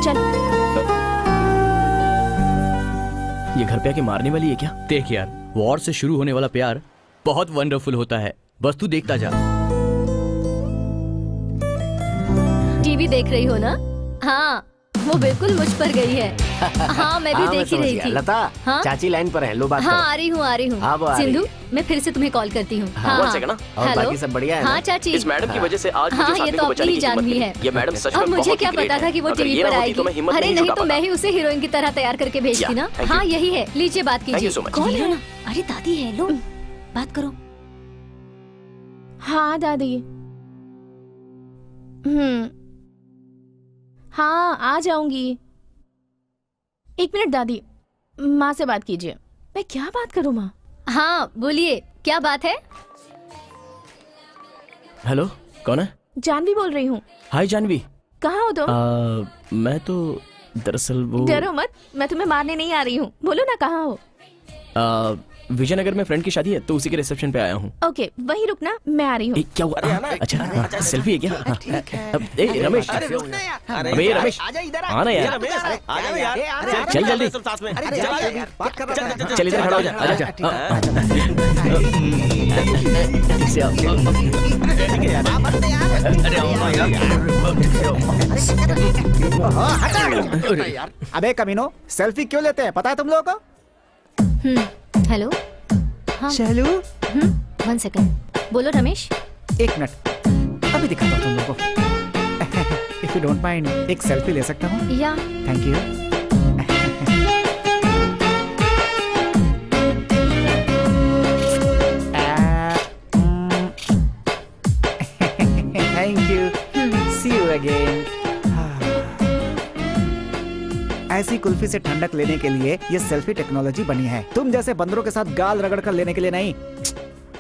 चल। ये घर पे आके मारने वाली है क्या? देख यार, वॉर से शुरू होने वाला प्यार बहुत वंडरफुल होता है, बस तू देखता जा। टीवी देख रही हो ना? हाँ, वो बिल्कुल मुझ पर गई है। हाँ मैं भी देख ही रही थी। लता, हाँ? चाची लाइन पर है, लो बात हाँ करो। आ रही हूँ, आ रही हाँ, वो हूँ। आ रही सिंधु, है। मैं फिर से तुम्हें कॉल करती हूँ। हाँ, One second ना। और हेलो? बाकी सब बढ़िया है ना? हाँ चाची। इस मैडम की वजह से आज मुझे हाँ साथी ये को तो अपनी बचाने ही की जानवी हिम्मत है। मिली। ये मैडम सच अब में मुझे बहुत क्या ही ग्रेट पता था है। कि वो अगर टीवी ये पर ना होती आएगी। तो मैं हिम्मत अरे नहीं नहीं जुटा तो पाता। मैं ही उसे हीरोइन की तरह तैयार करके भेजती ना। thank you। हाँ यही है, लीजिए बात Thank you कीजिए। so much। कौन है? अरे दादी है, लो बात करो। हाँ दादी। हाँ आ जाऊंगी। 1 मिनट दादी, माँ से बात कीजिए। मैं क्या बात करूँ माँ? हाँ बोलिए, क्या बात है? हेलो, कौन है? जानवी बोल रही हूँ। हाय जानवी। कहाँ हो तुम? मैं तो दरअसल वो डरो मत, मैं तुम्हें मारने नहीं आ रही हूँ। बोलो ना कहाँ हो? विजयनगर में फ्रेंड की शादी है तो उसी के रिसेप्शन पे आया हूँ। ओके वहीं रुकना, मैं आ रही हूँ। क्या हुआ? अच्छा सेल्फी है क्या? ए रमेश, अबे रमेश आना यार, चल जल्दी, चल इधर खड़ा हो जा, आजा। अबे कमीनो, सेल्फी क्यों लेते हैं पता है तुम लोगों को? हेलो। हाँ चलो 1 सेकंड, बोलो रमेश। 1 मिनट, अभी दिखाता हूँ तुम लोगों को। इफ यू डोंट माइंड, एक सेल्फी ले सकता हूँ? या thank you. Thank you, see you again. ऐसी कुल्फी से ठंडक लेने के लिए ये सेल्फी टेक्नोलॉजी बनी है, तुम जैसे बंदरों के साथ गाल रगड़ कर लेने के लिए नहीं।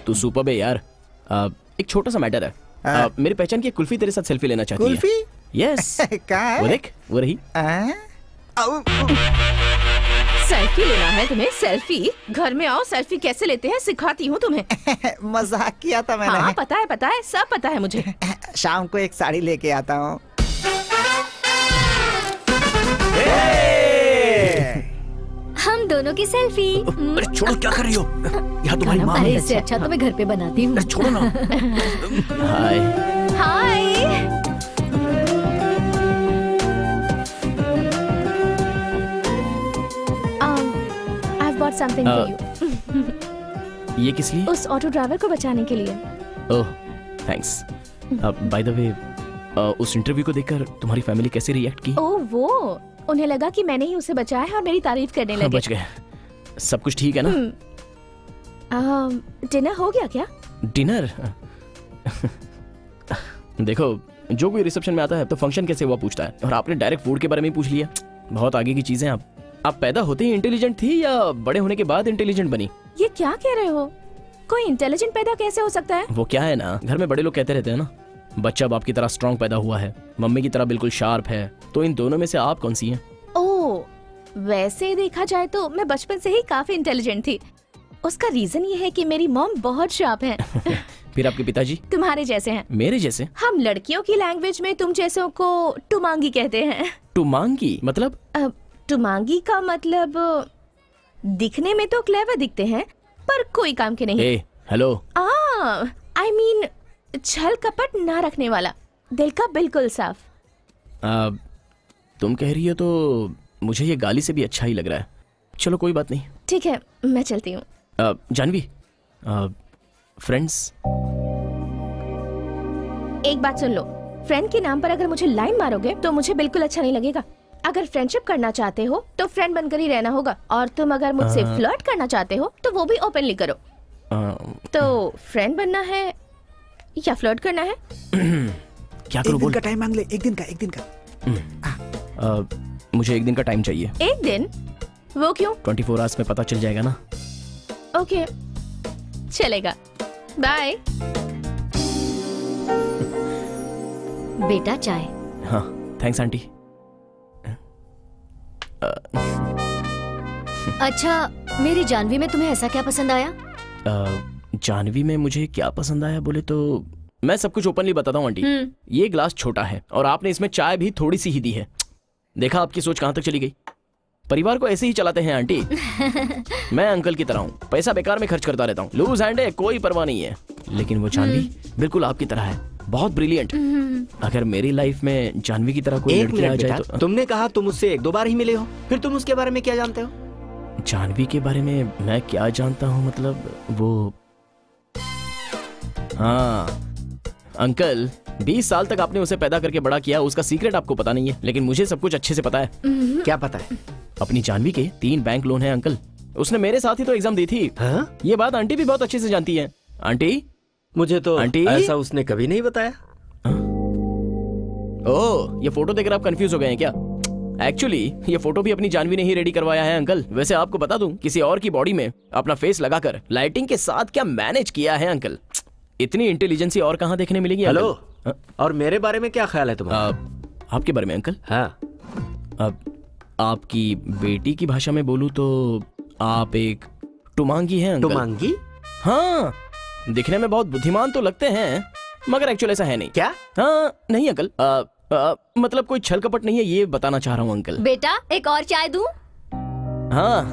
तू सुपर है यार। एक छोटा सा मैटर है, मेरी पहचान की कुल्फी तेरे साथ सेल्फी लेना चाहती है। कुल्फी? यस। कहाँ है? वो देख, वो रही। सेल्फी लेना है तुम्हें? सेल्फी? घर में आओ, सेल्फी कैसे लेते हैं सिखाती हूँ तुम्हें। मजाक किया था मैंने। हाँ पता है, सब पता है मुझे। शाम को एक साड़ी लेके आता हूँ। हम दोनों की सेल्फी। अरे छोड़ो, क्या कर रही हो? यहाँ तुम्हारी माँ अरे है। इससे अच्छा तो मैं घर पे बनाती हूँ। छोड़ो ना। हाय। हाय। I've bought something for you. ये किस लिए? उस ऑटो ड्राइवर को बचाने के लिए। ओह थैंक्स। बाय द वे, उस इंटरव्यू को देखकर तुम्हारी फैमिली कैसे रिएक्ट की? ओह वो, उन्हें लगा कि मैंने ही उसे बचाया है और मेरी तारीफ करने लगे। बच गए। सब कुछ ठीक है ना? डिनर हो गया क्या? डिनर? देखो, जो कोई रिसेप्शन में आता है तो फंक्शन कैसे हुआ पूछता है, और आपने डायरेक्ट फूड के बारे में पूछ लिया। बहुत आगे की चीजें। आप पैदा होते ही इंटेलिजेंट थी या बड़े होने के बाद इंटेलिजेंट बनी? ये क्या कह रहे हो? कोई इंटेलिजेंट पैदा कैसे हो सकता है? वो क्या है ना, घर में बड़े लोग कहते रहते हैं ना, बच्चा बाप की तरह स्ट्रॉन्ग पैदा हुआ है, मम्मी की तरह बिल्कुल शार्प है। तो इन दोनों में से आप कौन सी हैं? ओह, वैसे देखा जाए तो मैं बचपन से ही काफी इंटेलिजेंट थी। उसका रीजन ये है कि मेरी मॉम बहुत शार्प है। फिर आपके पिताजी? तुम्हारे जैसे हैं। मेरे जैसे? हम लड़कियों की लैंग्वेज में तुम जैसों को टुमांगी कहते हैं। टुमांगी मतलब? टुमांगी का मतलब दिखने में तो क्लेवर दिखते हैं पर कोई काम के नहीं। हेलो। आई मीन छल कपट ना रखने वाला, दिल का बिल्कुल साफ। तुम कह रही हो तो मुझे ये गाली से भी अच्छा ही लग रहा है। चलो कोई बात नहीं। ठीक है, मैं चलती हूँ। जानवी, फ्रेंड्स। एक बात सुन लो, फ्रेंड के नाम पर अगर मुझे लाइन मारोगे तो मुझे बिल्कुल अच्छा नहीं लगेगा। अगर फ्रेंडशिप करना चाहते हो तो फ्रेंड बनकर ही रहना होगा, और तुम अगर मुझसे फ्लर्ट करना चाहते हो तो वो भी ओपनली करो। तो फ्रेंड बनना है या फ्लर्ट करना है? क्या करूं? एक दिन का टाइम मांग ले। एक दिन का। मुझे 1 दिन का टाइम चाहिए। 1 दिन? वो क्यों? 24 आवर्स में पता चल जाएगा ना। ओके, चलेगा। बाय। बेटा चाय। हाँ थैंक्स आंटी। अच्छा, मेरी जानवी में तुम्हें ऐसा क्या पसंद आया? जानवी में मुझे क्या पसंद आया बोले तो मैं सब कुछ ओपनली बताता हूँ आंटी। ये ग्लास छोटा है और आपने इसमें चाय भी थोड़ी सी ही दी है। देखा आपकी सोच कहाँ तक चली गई। परिवार को ऐसे ही चलाते हैं आंटी। मैं अंकल की तरह हूँ, पैसा बेकार में खर्च करता रहता हूँ, लूज हैंड है, कोई परवाह नहीं है। लेकिन वो जानवी बिल्कुल आपकी तरह है, बहुत ब्रिलियंट। अगर मेरी लाइफ में जानवी की तरह कोई लड़की आ जाए तो। तुमने कहा तुम उससे 1-2 बार ही मिले हो, फिर तुम उसके बारे में क्या जानते हो? जानवी के बारे में मैं क्या जानता हूँ मतलब वो, हाँ अंकल 20 साल तक आपने उसे पैदा करके बड़ा किया, उसका सीक्रेट आपको पता नहीं है, लेकिन मुझे सब कुछ अच्छे से पता है। क्या पता है? अपनी जानवी के 3 बैंक लोन है अंकल। उसने मेरे साथ ही तो एग्जाम दी थी। ये बात आंटी भी बहुत अच्छे से जानती है। आंटी मुझे तो आंटी ऐसा उसने कभी नहीं बताया। ओह, ये फोटो देखकर आप कंफ्यूज हो गए हैं क्या? एक्चुअली ये फोटो भी अपनी जानवी ने ही रेडी करवाया है अंकल। वैसे आपको बता दूं, किसी और की बॉडी में अपना फेस लगाकर लाइटिंग के साथ क्या मैनेज किया है अंकल। इतनी इंटेलिजेंसी और कहाँ देखने मिलेगी? हेलो, और मेरे बारे में क्या ख्याल है तुम्हारा? आपके बारे में अंकल? हाँ, अब आपकी बेटी की भाषा में बोलूं तो आप एक टुमांगी है अंकल। टुमांगी? हाँ, दिखने में बहुत बुद्धिमान तो लगते हैं, मगर एक्चुअल ऐसा है नहीं। क्या? हाँ नहीं अंकल, मतलब कोई छल कपट नहीं है, ये बताना चाह रहा हूँ अंकल। बेटा एक और चाय दूं? हाँ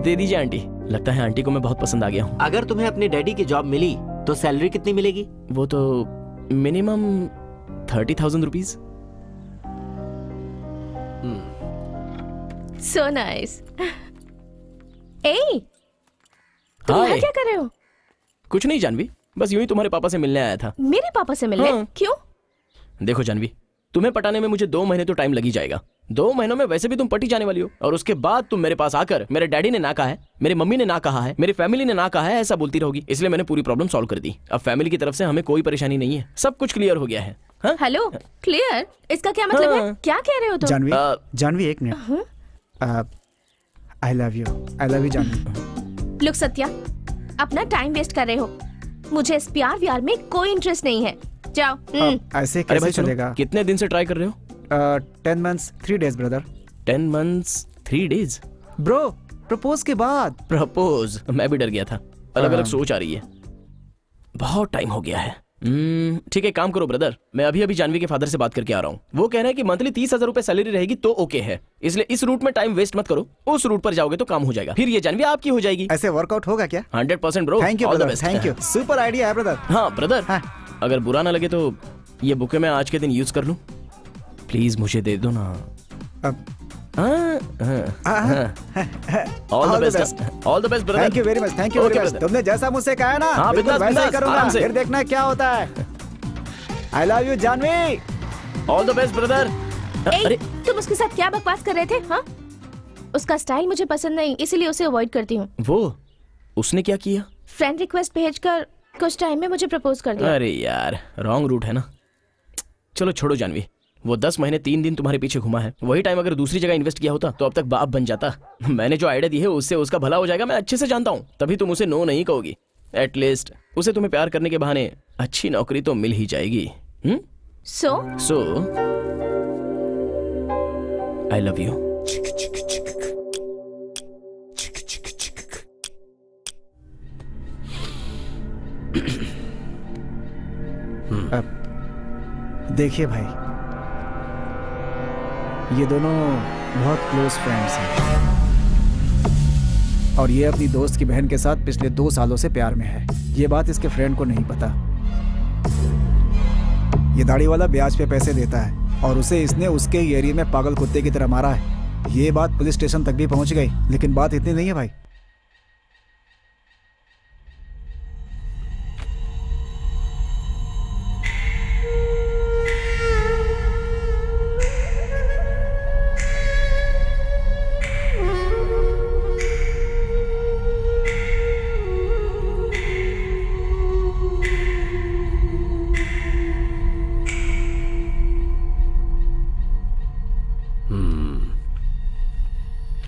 दे दीजिए आंटी, लगता है आंटी को मैं बहुत पसंद आ गया हूँ। अगर तुम्हें अपनी डैडी की जॉब मिली तो सैलरी कितनी मिलेगी? वो तो मिनिमम 30,000 रुपीज। So nice. ए, तुम यहाँ क्या कर रहे हो? कुछ नहीं जानवी, बस यूं ही तुम्हारे पापा से मिलने आया था। मेरे पापा से मिलने? हाँ। क्यों? देखो जानवी, तुम्हें पटाने में मुझे 2 महीने तो टाइम लग ही जाएगा। 2 महीनों में वैसे भी तुम पटी जाने वाली हो, और उसके बाद तुम मेरे पास आकर मेरे डैडी ने ना कहा है, मेरी मम्मी ने ना कहा है, मेरी फैमिली ने ना कहा है, ऐसा बोलती रहोगी। इसलिए मैंने पूरी प्रॉब्लम सॉल्व कर दी। अब फैमिली की तरफ से हमें कोई परेशानी नहीं है, सब कुछ क्लियर हो गया है। Hello, clear? इसका क्या मतलब है? क्या कह रहे हो तुम? जानवी, जानवी एक minute. I love you Janvi. Look Satya, अपना टाइम वेस्ट कर रहे हो। मुझे इस प्यार व्यार में कोई इंटरेस्ट नहीं है, जाओ। ऐसे कैसे चलेगा? कितने दिन से ट्राई कर रहे हो? 10 months 3 days brother. 10 months 3 days bro, propose के बाद। प्रपोज? मैं भी डर गया था, अलग अलग सोच आ रही है, बहुत टाइम हो गया है। ठीक है, काम करो ब्रदर, मैं अभी अभी जानवी के फादर से बात करके आ रहा हूँ। वो कह रहे हैं कि मंथली 30,000 रुपए सैलरी रहेगी तो ओके है, इसलिए इस रूट में टाइम वेस्ट मत करो, उस रूट पर जाओगे तो काम हो जाएगा, फिर ये जानवी आपकी हो जाएगी। ऐसे वर्कआउट होगा क्या? 100% bro. Thank you brother, thank you, super idea है ब्रदर। हाँ ब्रदर, अगर बुरा ना लगे तो ये बुके मैं आज के दिन यूज कर लूं, प्लीज मुझे दे दो ना। All the best, all the best brother. Thank you very much, thank you very much. तुमने जैसा मुझसे कहा है ना, हाँ, बिल्कुल बिंदास, वैसा ही करूंगा, आराम से। फिर देखना क्या होता है। I love you Janvi. All the best brother. अरे तुम उसके साथ क्या बकवास कर रहे थे? हाँ, उसका स्टाइल मुझे पसंद नहीं, इसीलिए उसे अवॉइड करती हूँ। वो उसने क्या किया? फ्रेंड रिक्वेस्ट भेजकर कुछ टाइम में मुझे प्रपोज कर दिया। अरे यार, रॉन्ग रूट है ना। चलो छोड़ो जानवी, वो 10 महीने 3 दिन तुम्हारे पीछे घुमा है, वही टाइम अगर दूसरी जगह इन्वेस्ट किया होता तो अब तक बाप बन जाता। मैंने जो आइडिया दी है उससे उसका भला हो जाएगा, मैं अच्छे से जानता हूँ, तभी तुम उसे नो नहीं कहोगी। एटलीस्ट उसे तुम्हें प्यार करने के बहाने अच्छी नौकरी तो मिल ही जाएगी। सो आई लव यू। देखिए भाई, ये दोनों बहुत क्लोज फ्रेंड्स हैं और ये अपनी दोस्त की बहन के साथ पिछले 2 सालों से प्यार में है। ये बात इसके फ्रेंड को नहीं पता। ये दाढ़ी वाला ब्याज पे पैसे देता है और उसे इसने उसके एरिया में पागल कुत्ते की तरह मारा है। ये बात पुलिस स्टेशन तक भी पहुंच गई, लेकिन बात इतनी नहीं है भाई।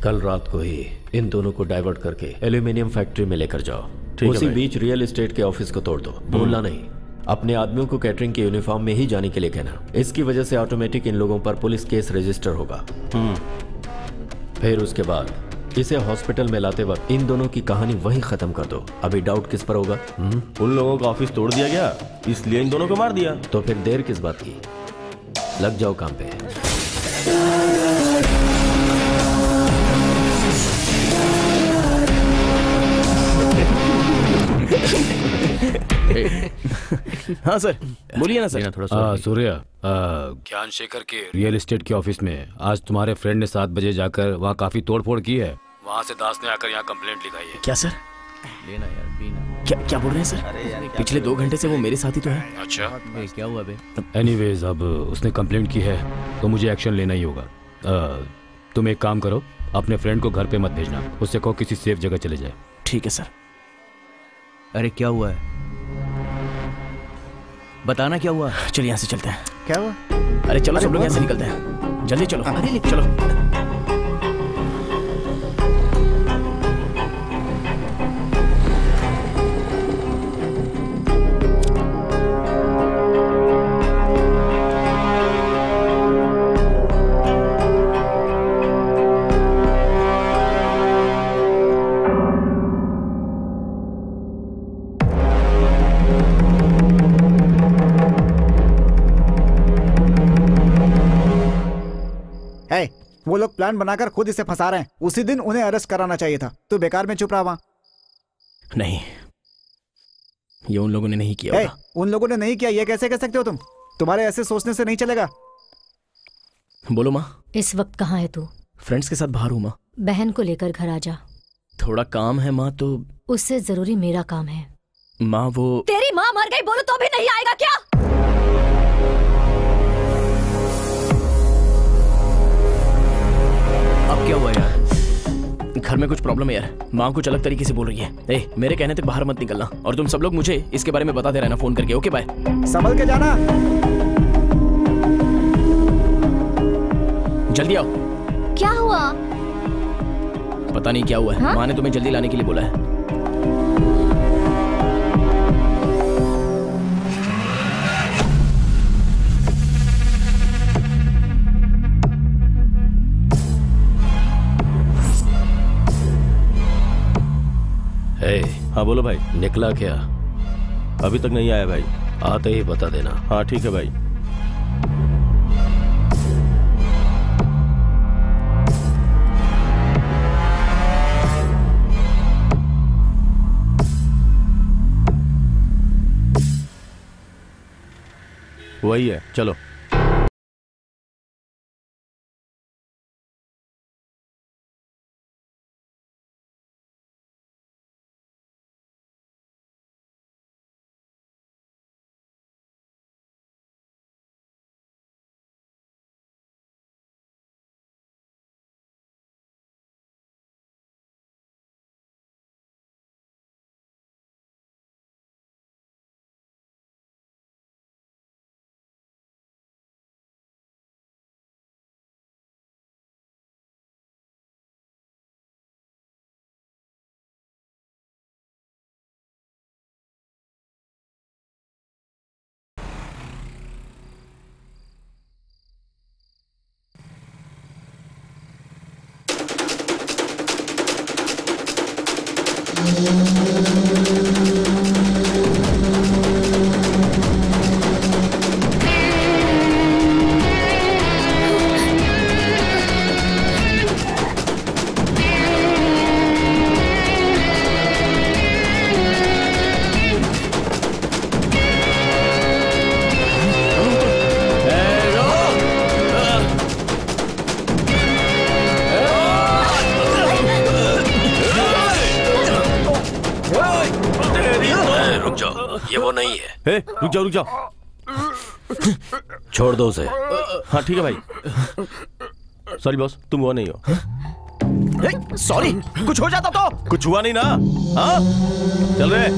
कल रात को ही इन दोनों को डाइवर्ट करके एल्यूमिनियम फैक्ट्री में लेकर जाओ। ठीक है उसी भाई। बीच रियल एस्टेट के ऑफिस को तोड़ दो। भूलना नहीं, अपने आदमियों को कैटरिंग के यूनिफॉर्म में ही जाने के लिए कहना। इसकी वजह से ऑटोमेटिक इन लोगों पर पुलिस केस रजिस्टर होगा। फिर उसके बाद इसे हॉस्पिटल में लाते वक्त इन दोनों की कहानी वहीं खत्म कर दो। अभी डाउट किस पर होगा? उन लोगों का ऑफिस तोड़ दिया गया, इसलिए इन दोनों को मार दिया। तो फिर देर किस बात की? लग जाओ काम पे। हाँ सर, बोलिए ना सर। थोड़ा सूर्य, ज्ञान शेखर के रियल एस्टेट के ऑफिस में आज तुम्हारे फ्रेंड ने 7 बजे जाकर वहाँ काफी तोड़फोड़ की है। वहाँ से दास ने आकर यहाँ कंप्लेंट लिखाई है। क्या सर? लेना यार, पीना। क्या बोल रहे हैं सर? पिछले 2 घंटे से वो मेरे साथ ही तो है। अच्छा, क्या हुआ बे? एनीवेज, अब उसने कंप्लेंट की है तो मुझे एक्शन लेना ही होगा। तुम एक काम करो, अपने फ्रेंड को घर पे मत भेजना, उससे कहो किसी सेफ जगह चले जाए। ठीक है सर। अरे क्या हुआ है? बताना क्या हुआ? चलिए यहाँ से चलते हैं। क्या हुआ? अरे चलो सब लोग यहाँ से निकलते हैं, जल्दी चलो। अरे चलो। लोग प्लान बनाकर खुद इसे फंसा रहे हैं। उसी दिन उन्हें अरेस्ट कराना चाहिए था। तू बेकार में चुप रहा वहाँ। नहीं, ये उन लोगों ने नहीं किया होगा। उन लोगों ने नहीं किया ये कैसे कह सकते हो तुम? तुम्हारे ऐसे सोचने से नहीं चलेगा। बोलो माँ। इस वक्त कहाँ है तू? फ्रेंड्स के साथ बाहर हूँ माँ। बहन को लेकर घर आ जा। थोड़ा काम है माँ। तो उससे जरूरी मेरा काम है। माँ वो तेरी माँ मर गई बोलो तो भी नहीं आएगा क्या? अब क्या हुआ यार? घर में कुछ प्रॉब्लम है यार। माँ कुछ अलग तरीके से बोल रही है। मेरे कहने तक बाहर मत निकलना, और तुम सब लोग मुझे इसके बारे में बताते रहना फोन करके। Okay bye. संभल के जाना। जल्दी आओ। क्या हुआ? पता नहीं क्या हुआ है। माँ ने तुम्हें जल्दी लाने के लिए बोला है। हाँ बोलो भाई। निकला क्या? अभी तक नहीं आया भाई। आते ही बता देना। हाँ ठीक है भाई। वही है, चलो। रुक जाओ रुक जाओ। छोड़ दो उसे। हाँ ठीक है भाई। सॉरी बॉस, तुम वो नहीं हो। सॉरी, कुछ हो जाता तो? कुछ हुआ नहीं ना। हाँ चल रहे।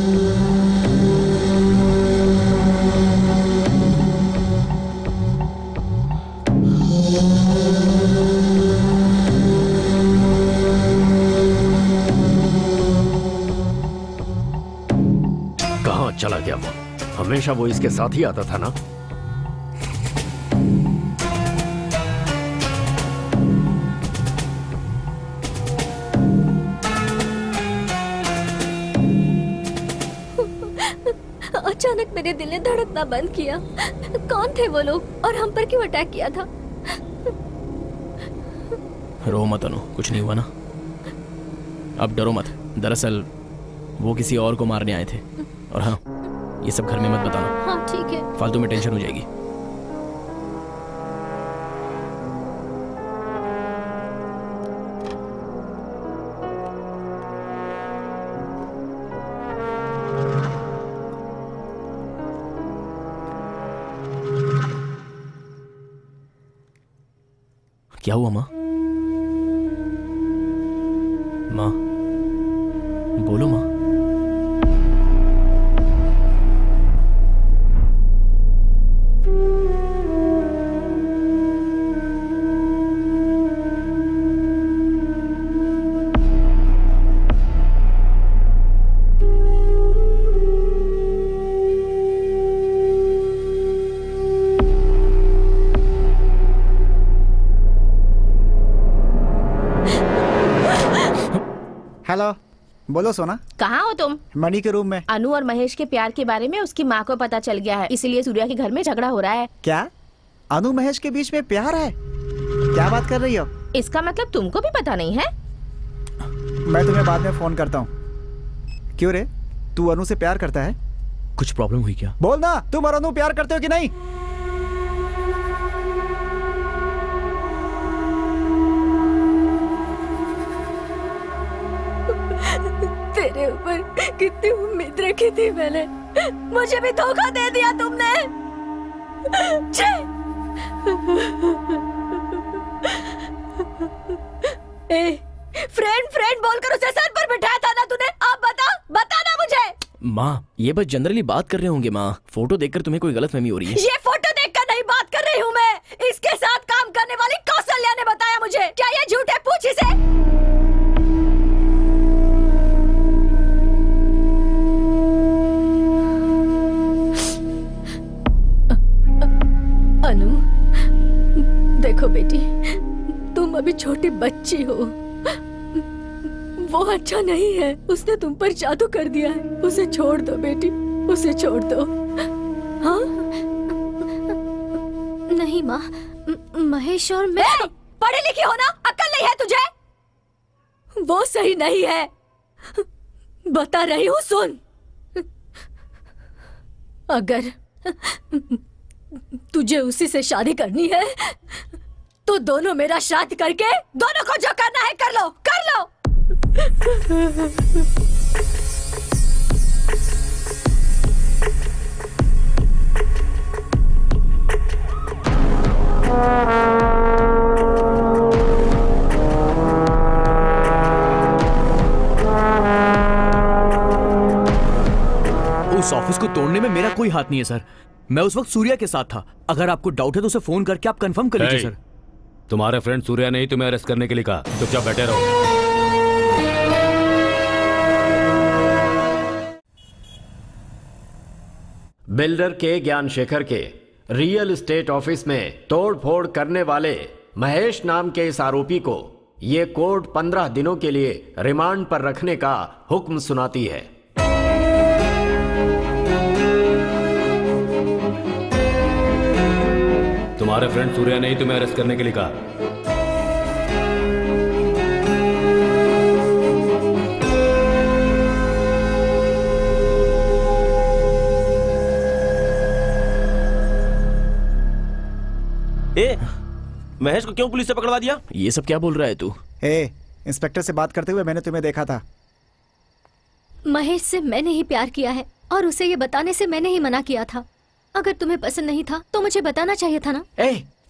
कहाँ चला गया वो? हमेशा वो इसके साथ ही आता था ना। अचानक मेरे दिल ने धड़कना बंद किया। कौन थे वो लोग और हम पर क्यों अटैक किया था? रो मत अनु, कुछ नहीं हुआ ना। अब डरो मत। दरअसल वो किसी और को मारने आए थे। और हाँ, ये सब घर में मत बताना। हाँ ठीक है। फालतू में टेंशन हो जाएगी। क्या हुआ माँ? माँ बोलो माँ। हेलो, बोलो सोना। कहाँ हो तुम? मणि के रूम में। अनु और महेश के प्यार के बारे में उसकी माँ को पता चल गया है, इसीलिए सूर्या के घर में झगड़ा हो रहा है। क्या अनु महेश के बीच में प्यार है? क्या बात कर रही हो? इसका मतलब तुमको भी पता नहीं है? मैं तुम्हें बाद में फोन करता हूँ। क्यों रे, तू अनु से प्यार करता है? कुछ प्रॉब्लम हुई क्या? बोल ना, तुम और अनु प्यार करते हो कि नहीं? तेरे ऊपर कितनी उम्मीद रखी थी मैंने, मुझे भी धोखा दे दिया तुमने। फ्रेंड फ्रेंड बोलकर उसे सर पर बिठाया था ना तूने, अब बता ना मुझे। माँ, ये बस जनरली बात कर रहे होंगे माँ। फोटो देखकर तुम्हें कोई गलतफहमी हो रही है। ये फोटो देखकर नहीं बात कर रही हूँ मैं, इसके साथ काम करने वाली कौशल्या ने बताया मुझे। क्या ये झूठ है? पूछ इसे। अनु, देखो बेटी, तुम अभी छोटी बच्ची हो, वो अच्छा नहीं है, उसने तुम पर जादू कर दिया है। उसे छोड़ दो बेटी, उसे छोड़ दो। हाँ? नहीं माँ, महेश और मैं पढ़ी लिखी हो ना, अक्ल नहीं है तुझे? वो सही नहीं है, बता रही हूँ सुन। अगर तुझे उसी से शादी करनी है तो दोनों मेरा शादी करके दोनों को जो करना है कर लो, कर लो। उस ऑफिस को तोड़ने में मेरा कोई हाथ नहीं है सर। मैं उस वक्त सूर्या के साथ था। अगर आपको डाउट है तो उसे फोन करके आप कंफर्म कर लीजिए सर। तुम्हारे फ्रेंड सूर्या ने ही तुम्हें अरेस्ट करने के लिए कहा, चुपचाप बैठे रहो। बिल्डर के ज्ञानशेखर के रियल एस्टेट ऑफिस में तोड़फोड़ करने वाले महेश नाम के इस आरोपी को ये कोर्ट 15 दिनों के लिए रिमांड पर रखने का हुक्म सुनाती है। तुम्हारे फ्रेंड सूर्या ने ही तुम्हें अरेस्ट करने के लिए कहा। महेश को क्यों पुलिस से पकड़वा दिया? ये सब क्या बोल रहा है तू? इंस्पेक्टर से बात करते हुए मैंने तुम्हें देखा था। महेश से मैंने ही प्यार किया है और उसे ये बताने से मैंने ही मना किया था। अगर तुम्हें पसंद नहीं था तो मुझे बताना चाहिए था ना।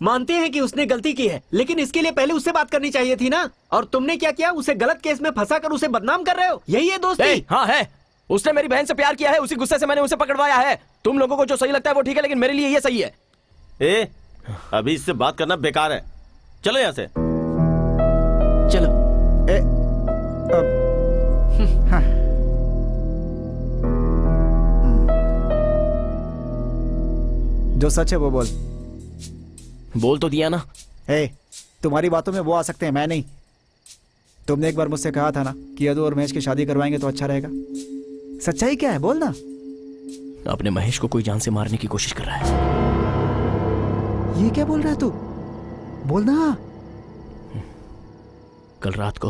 मानते हैं कि उसने गलती की है, लेकिन इसके लिए पहले उससे बात करनी चाहिए थी ना। और तुमने क्या किया? उसे गलत केस में फंसा कर उसे बदनाम कर रहे हो। यही है दोस्ती? हाँ है। उसने मेरी बहन से प्यार किया है, उसी गुस्से से मैंने उसे पकड़वाया है। तुम लोगों को जो सही लगता है वो ठीक है, लेकिन मेरे लिए ये सही है। अभी इससे बात करना बेकार है, चलो यहाँ से। चलो। हाँ। जो सच है वो बोल। बोल तो दिया ना। तुम्हारी बातों में वो आ सकते हैं, मैं नहीं। तुमने एक बार मुझसे कहा था ना कि यदु और महेश की शादी करवाएंगे तो अच्छा रहेगा। सच्चाई क्या है, बोल ना। अपने महेश को कोई जान से मारने की कोशिश कर रहा है। ये क्या बोल रहा है तू? बोल ना। कल रात को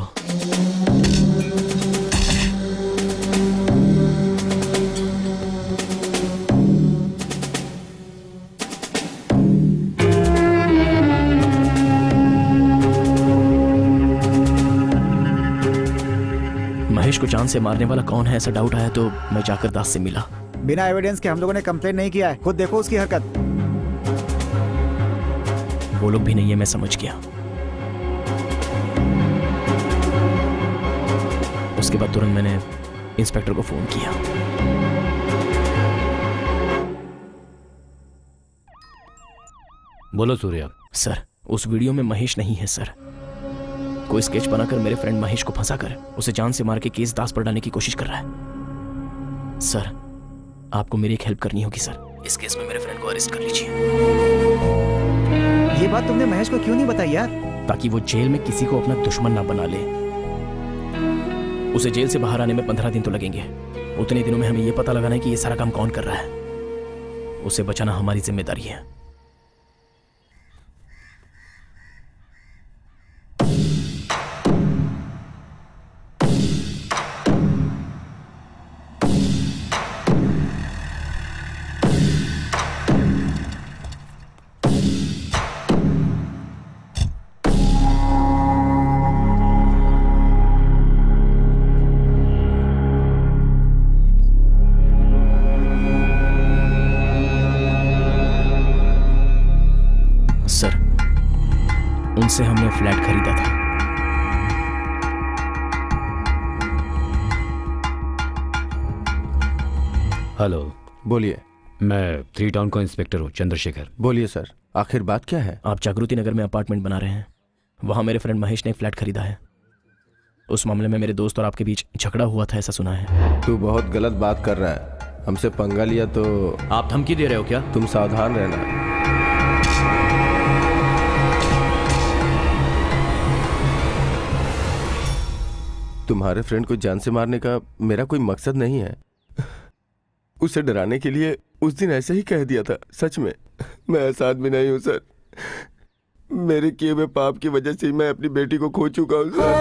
महेश को जान से मारने वाला कौन है, ऐसा डाउट आया तो मैं जाकर दास से मिला। बिना एविडेंस के हम लोगों ने कंप्लेन नहीं किया है, खुद देखो उसकी हरकत। वो लोग भी नहीं है, मैं समझ गया। उसके बाद तुरंत मैंने इंस्पेक्टर को फोन किया। बोलो सूर्या। सर, उस वीडियो में महेश नहीं है सर। कोई स्केच बनाकर मेरे फ्रेंड महेश को फंसाकर उसे जान से मार के केस दास पर डालने की कोशिश कर रहा है। सर, आपको मेरी एक हेल्प करनी होगी सर। इस केस में मेरे फ्रेंड को अरेस्ट कर लीजिए। ये बात तुमने महेश को क्यों नहीं बताई यार? ताकि वो जेल में किसी को अपना दुश्मन ना बना ले। उसे जेल से बाहर आने में 15 दिन तो लगेंगे। उतने दिनों में हमें यह पता लगाना है कि ये सारा काम कौन कर रहा है। उसे बचाना हमारी जिम्मेदारी है। उनसे हमने फ्लैट खरीदा था। हेलो। बोलिए। मैं 3 टाउन का इंस्पेक्टर हूँ, चंद्रशेखर। बोलिए सर, आखिर बात क्या है? आप जागृति नगर में अपार्टमेंट बना रहे हैं, वहां मेरे फ्रेंड महेश ने एक फ्लैट खरीदा है। उस मामले में मेरे दोस्त और आपके बीच झगड़ा हुआ था, ऐसा सुना है। तू बहुत गलत बात कर रहा है। हमसे पंगा लिया तो आप धमकी दे रहे हो क्या? तुम सावधान रहना। तुम्हारे फ्रेंड को जान से मारने का मेरा कोई मकसद नहीं है। उसे डराने के लिए उस दिन ऐसे ही कह दिया था। सच में मैं ऐसा आदमी नहीं हूं सर। मेरे किए हुए पाप की वजह से मैं अपनी बेटी को खो चुका हूं सर।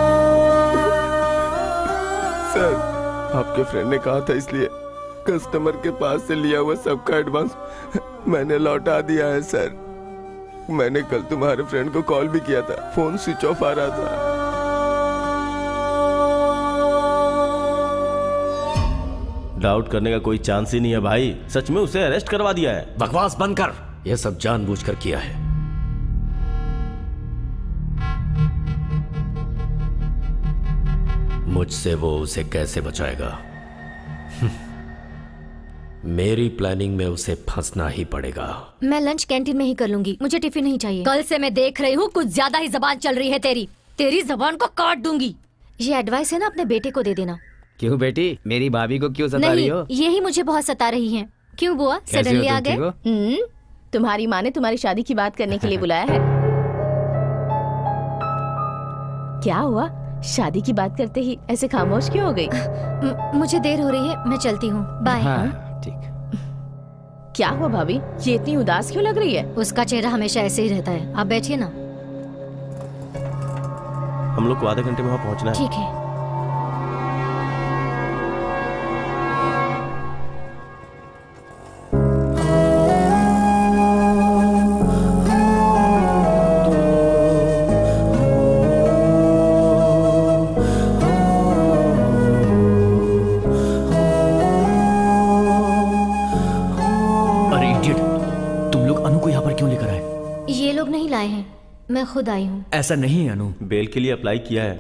सर, आपके फ्रेंड ने कहा था, इसलिए कस्टमर के पास से लिया हुआ सबका एडवांस मैंने लौटा दिया है सर। मैंने कल तुम्हारे फ्रेंड को कॉल भी किया था, फोन स्विच ऑफ आ रहा था। डाउट करने का कोई चांस ही नहीं है भाई। सच में उसे अरेस्ट करवा दिया है। बकवास बंद कर, यह सब जानबूझकर किया है। मुझसे वो उसे कैसे बचाएगा? मेरी प्लानिंग में उसे फंसना ही पड़ेगा। मैं लंच कैंटीन में ही कर लूंगी, मुझे टिफिन नहीं चाहिए। कल से मैं देख रही हूँ कुछ ज्यादा ही जबान चल रही है तेरी। तेरी जबान को काट दूंगी। ये एडवाइस है ना, अपने बेटे को दे देना। क्यों बेटी, मेरी भाभी को क्यों सता रही हो? यही मुझे बहुत सता रही हैं। क्यों बुआ, सडनली आ गए? तुम्हारी माँ ने तुम्हारी शादी की बात करने के लिए बुलाया है। क्या हुआ, शादी की बात करते ही ऐसे खामोश क्यों हो गई? मुझे देर हो रही है, मैं चलती हूँ। बाय। ठीक। क्या हुआ भाभी, ये इतनी उदास क्यों लग रही है? उसका चेहरा हमेशा ऐसे ही रहता है। आप बैठिए ना। हम लोग को आधे घंटे में वहाँ पहुँचना है। ठीक है। मैं खुद आई हूँ। ऐसा नहीं है अनु। बेल के लिए अप्लाई किया है,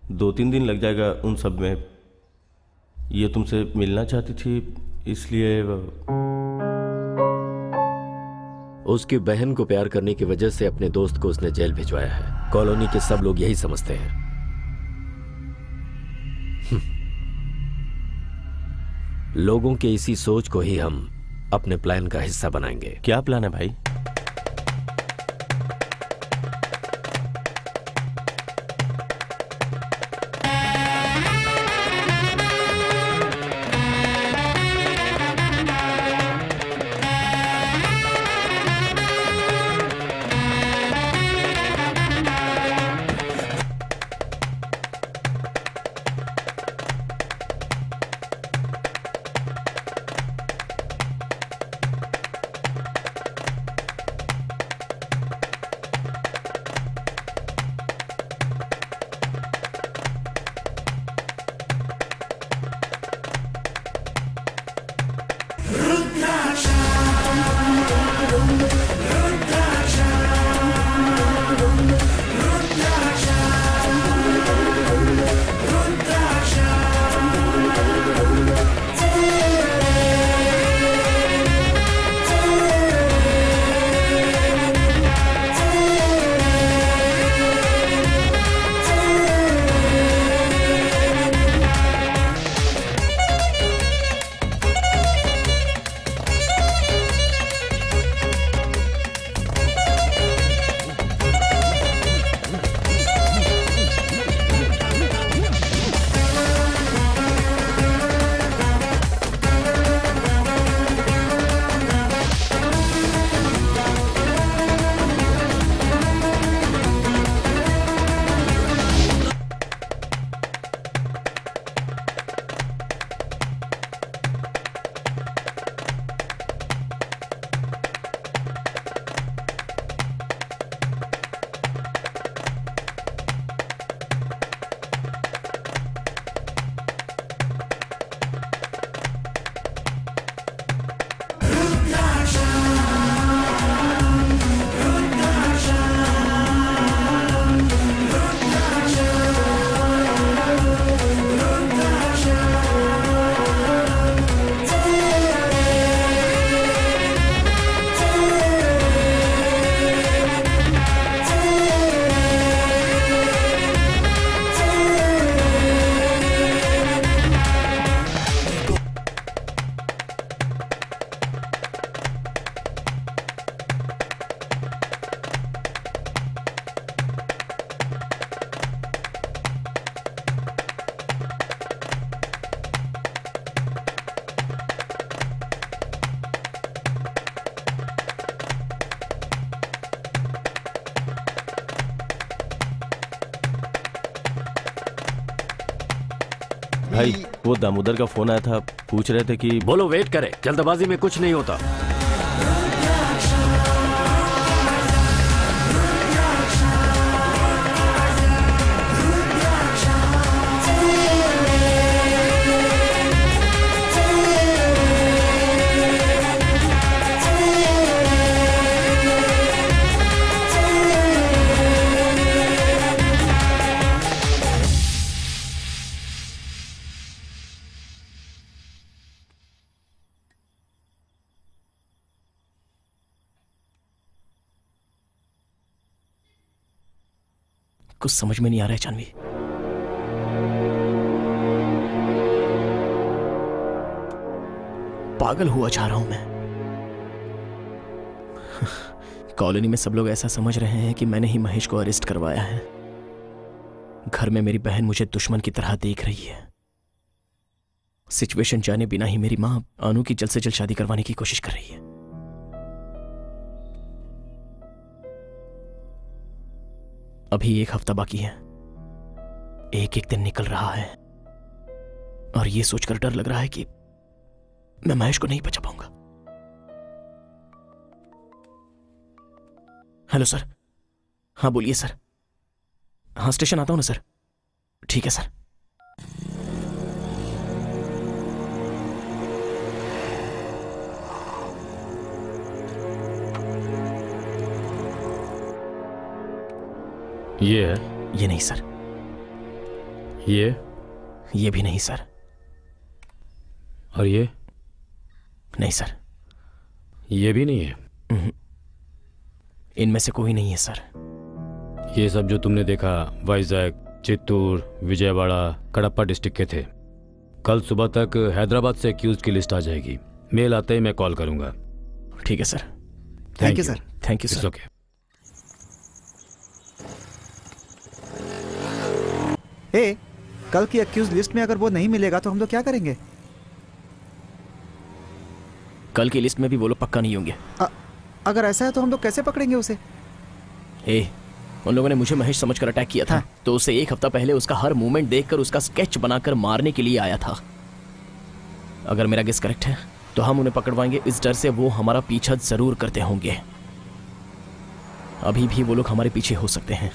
2-3 दिन लग जाएगा उन सब में। ये तुमसे मिलना चाहती थी, इसलिए उसकी बहन को प्यार करने की वजह से अपने दोस्त को उसने जेल भिजवाया है। कॉलोनी के सब लोग यही समझते हैं। लोगों के इसी सोच को ही हम अपने प्लान का हिस्सा बनाएंगे। क्या प्लान है भाई? भाई वो दामोदर का फोन आया था, पूछ रहे थे कि बोलो वेट करे, जल्दबाजी में कुछ नहीं होता। कुछ समझ में नहीं आ रहा है जानवी। पागल हुआ जा रहा हूं मैं। कॉलोनी में सब लोग ऐसा समझ रहे हैं कि मैंने ही महेश को अरेस्ट करवाया है। घर में मेरी बहन मुझे दुश्मन की तरह देख रही है। सिचुएशन जाने बिना ही मेरी मां अनु की जल्द से जल्द शादी करवाने की कोशिश कर रही है। अभी 1 हफ्ता बाकी है। एक एक दिन निकल रहा है और यह सोचकर डर लग रहा है कि मैं महेश को नहीं बचा पाऊंगा। Hello sir. हाँ बोलिए सर। हाँ स्टेशन आता हूं ना सर। ठीक है सर। ये है? ये नहीं सर। ये भी नहीं सर। और ये? नहीं सर। ये भी नहीं है? इनमें से कोई नहीं है सर। ये सब जो तुमने देखा वाइजैक, चित्तूर, विजयवाड़ा, कडप्पा डिस्ट्रिक्ट के थे। कल सुबह तक हैदराबाद से एक्यूज की लिस्ट आ जाएगी। मेल आते ही मैं कॉल करूंगा। ठीक है sir. Thank you sir. Thank you sir. Okay. ए, कल की एक्यूज लिस्ट में अगर वो नहीं मिलेगा तो हम लोग क्या करेंगे? कल की लिस्ट में भी वो लोग पक्का नहीं होंगे। अगर ऐसा है तो हम लोग कैसे पकड़ेंगे उसे? उन लोगों ने मुझे महेश समझकर अटैक किया था। तो उससे 1 हफ्ता पहले उसका हर मूवमेंट देखकर उसका स्केच बनाकर मारने के लिए आया था। अगर मेरा गेस करेक्ट है तो हम उन्हें पकड़वाएंगे। इस डर से वो हमारा पीछा जरूर करते होंगे। अभी भी वो लोग हमारे पीछे हो सकते हैं।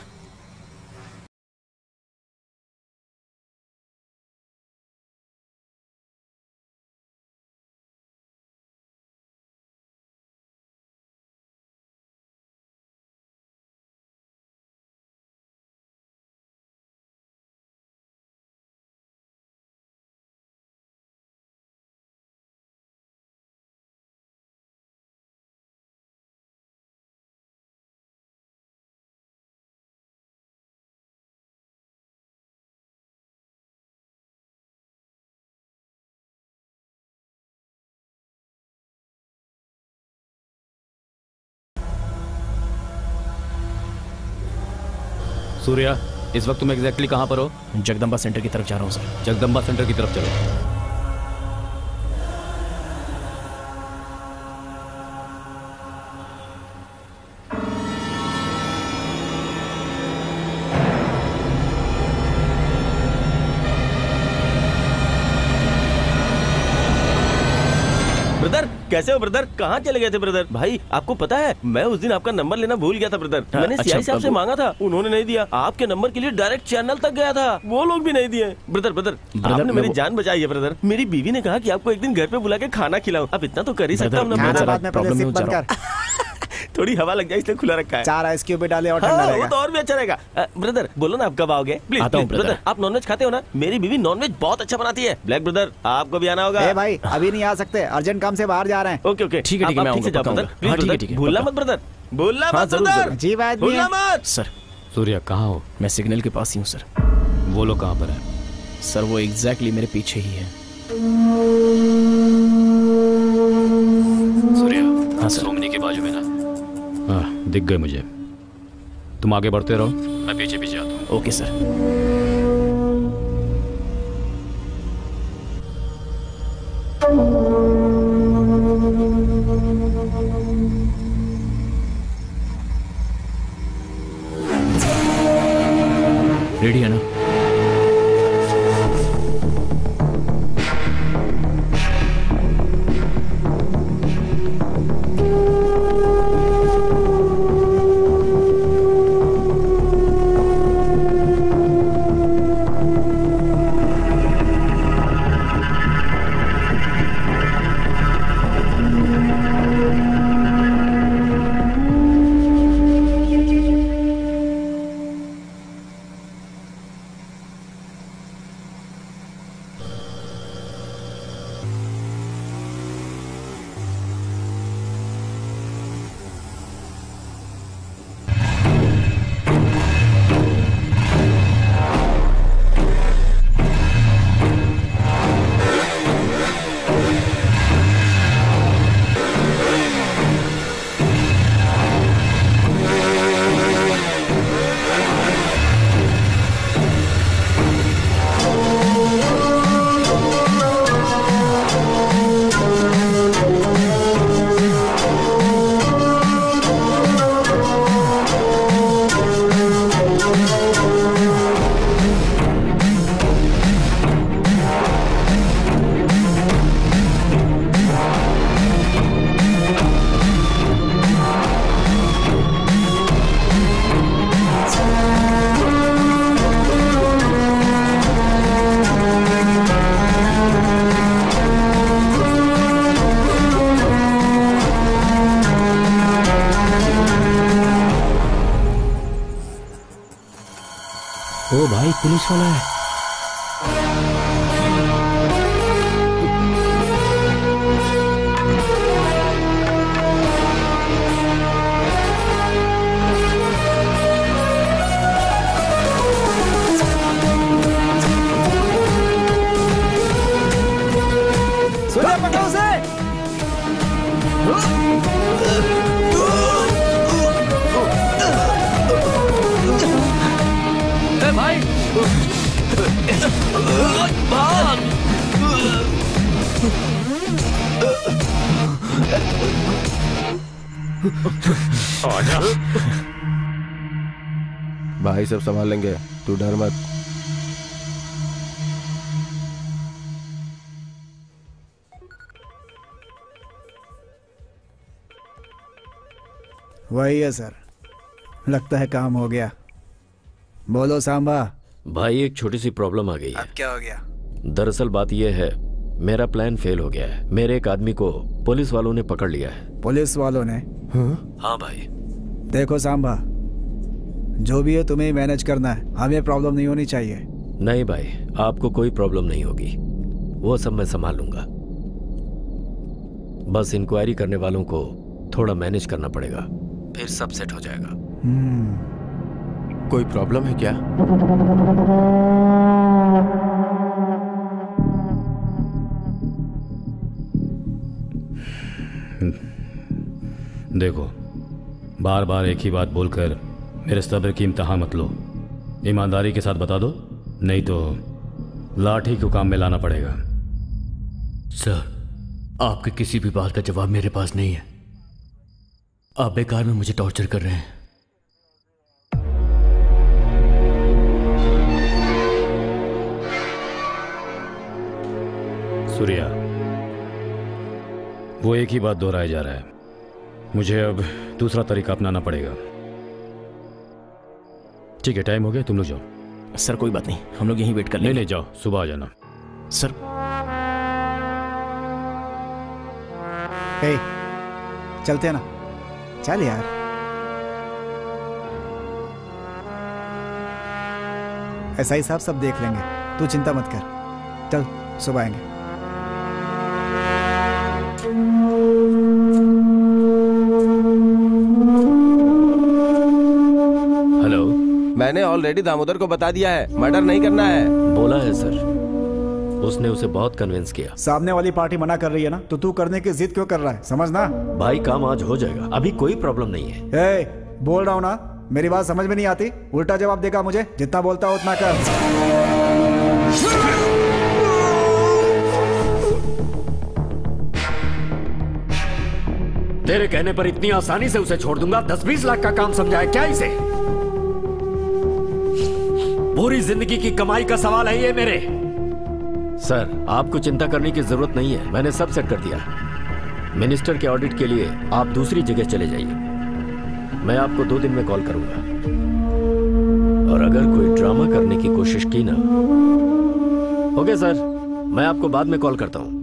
सूर्या, इस वक्त तुम एग्जैक्टली कहां पर हो? जगदम्बा सेंटर की तरफ जा रहा हूं सर। जगदम्बा सेंटर की तरफ चलो। ब्रदर कैसे हो ब्रदर? कहाँ चले गए थे ब्रदर? भाई आपको पता है मैं उस दिन आपका नंबर लेना भूल गया था ब्रदर। मैंने सीआई साहब से मांगा था, उन्होंने नहीं दिया। आपके नंबर के लिए डायरेक्ट चैनल तक गया था, वो लोग भी नहीं दिए। ब्रदर आपने मेरी जान बचाई है ब्रदर। मेरी बीवी ने कहा कि आपको एक दिन घर पे बुला के खाना खिलाऊं। अब इतना तो कर ही सकता हूँ। थोड़ी हवा लग जाए इसलिए खुला रखा है। 4 आइस क्यूब भी डाले और ठंडा रहेगा। वो तो और भी अच्छा रहेगा। ब्रदर बोलो ना आप कब आओगे? Please brother. आप नॉनवेज खाते हो ना? मेरी बीवी नॉनवेज बहुत अच्छा बनाती है। ब्लैक ब्रदर आपको भी आना होगा। भाई अभी नहीं आ सकते, अर्जेंट काम से बाहर जा रहे हैं। ओके ओके ठीक है मैं आऊंगा। भूलना मत ब्रदर, भूलना मत ब्रदर। जी बात भूलना मत सर। सूर्या कहाँ हो? मैं सिग्नल के पास ही हूँ सर। वो लोग कहाँ पर है? सर वो एग्जैक्टली मेरे पीछे ही है। सूर्या हाँ सोमनी के बाजू में ना। हाँ दिख गए मुझे। तुम आगे बढ़ते रहो, मैं पीछे पीछे आता हूँ। Okay sir. रेडी है ना? ओ भाई पुलिस वाला है। सूर्या पकड़ो उसे। भाई भाग। आजा। भाई सब संभाल लेंगे, तू डर मत। वही है सर, लगता है काम हो गया। बोलो सांबा। भाई एक छोटी सी प्रॉब्लम आ गई है। अब क्या हो गया? दरअसल बात यह है, मेरा प्लान फेल हो गया है। मेरे एक आदमी को पुलिस वालों ने पकड़ लिया है। पुलिस वालों ने? हाँ भाई। देखो सांबा, जो भी है तुम्हें मैनेज करना है, हमें प्रॉब्लम नहीं होनी चाहिए। नहीं भाई, आपको कोई प्रॉब्लम नहीं होगी, वो सब मैं संभाल लूंगा। बस इंक्वायरी करने वालों को थोड़ा मैनेज करना पड़ेगा, फिर सब सेट हो जाएगा। कोई प्रॉब्लम है क्या? देखो, बार बार एक ही बात बोलकर मेरे सब्र की इम्तिहान मत लो। ईमानदारी के साथ बता दो, नहीं तो लाठी को काम में लाना पड़ेगा। सर, आपके किसी भी बात का जवाब मेरे पास नहीं है। आप बेकार में मुझे टॉर्चर कर रहे हैं। सूर्या, वो एक ही बात दोहराया जा रहा है। मुझे अब दूसरा तरीका अपनाना पड़ेगा। ठीक है, टाइम हो गया, तुम लोग जाओ। सर कोई बात नहीं, हम लोग यहीं वेट कर लेंगे। नहीं, जाओ, सुबह आ जाना। सर चलते हैं ना? चल यार। ऐसा ही साहब सब देख लेंगे, तू चिंता मत कर। चल, सुबह आएंगे। हेलो। मैंने ऑलरेडी दामोदर को बता दिया है, मर्डर नहीं करना है। बोला है सर, उसने उसे बहुत कन्विंस किया। सामने वाली पार्टी मना कर रही है ना, तो तू करने की जिद क्यों कर रहा है? समझना भाई, काम आज हो जाएगा, अभी कोई प्रॉब्लम नहीं है। बोल रहा हूँ ना, मेरी बात समझ में नहीं आती? उल्टा जवाब देगा मुझे, जितना बोलता हो उतना कर। तेरे कहने पर इतनी आसानी से उसे छोड़ दूंगा? 10-20 लाख का काम समझा है क्या इसे? पूरी जिंदगी की कमाई का सवाल है ये मेरे। सर, आपको चिंता करने की जरूरत नहीं है, मैंने सब सेट कर दिया। मिनिस्टर के ऑडिट के लिए आप दूसरी जगह चले जाइए, मैं आपको 2 दिन में कॉल करूंगा। और अगर कोई ड्रामा करने की कोशिश की ना। ओके सर, मैं आपको बाद में कॉल करता हूं।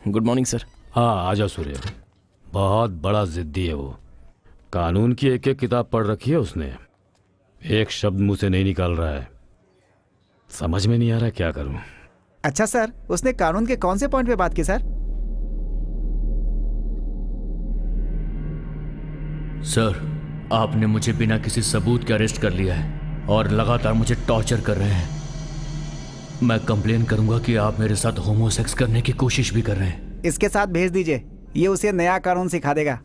Good morning sir. हाँ, आ जाओ सूर्य। बहुत बड़ा जिद्दी है वो। कानून की एक एक किताब पढ़ रखी है उसने, एक शब्द मुंह से नहीं निकाल रहा है। समझ में नहीं आ रहा क्या करूं। अच्छा सर, उसने कानून के कौन से पॉइंट पे बात की सर? सर, आपने मुझे बिना किसी सबूत के अरेस्ट कर लिया है और लगातार मुझे टॉर्चर कर रहे हैं। मैं कंप्लेन करूंगा कि आप मेरे साथ होमोसेक्स करने की कोशिश भी कर रहे हैं। इसके साथ भेज दीजिए, ये उसे नया कानून सिखा देगा।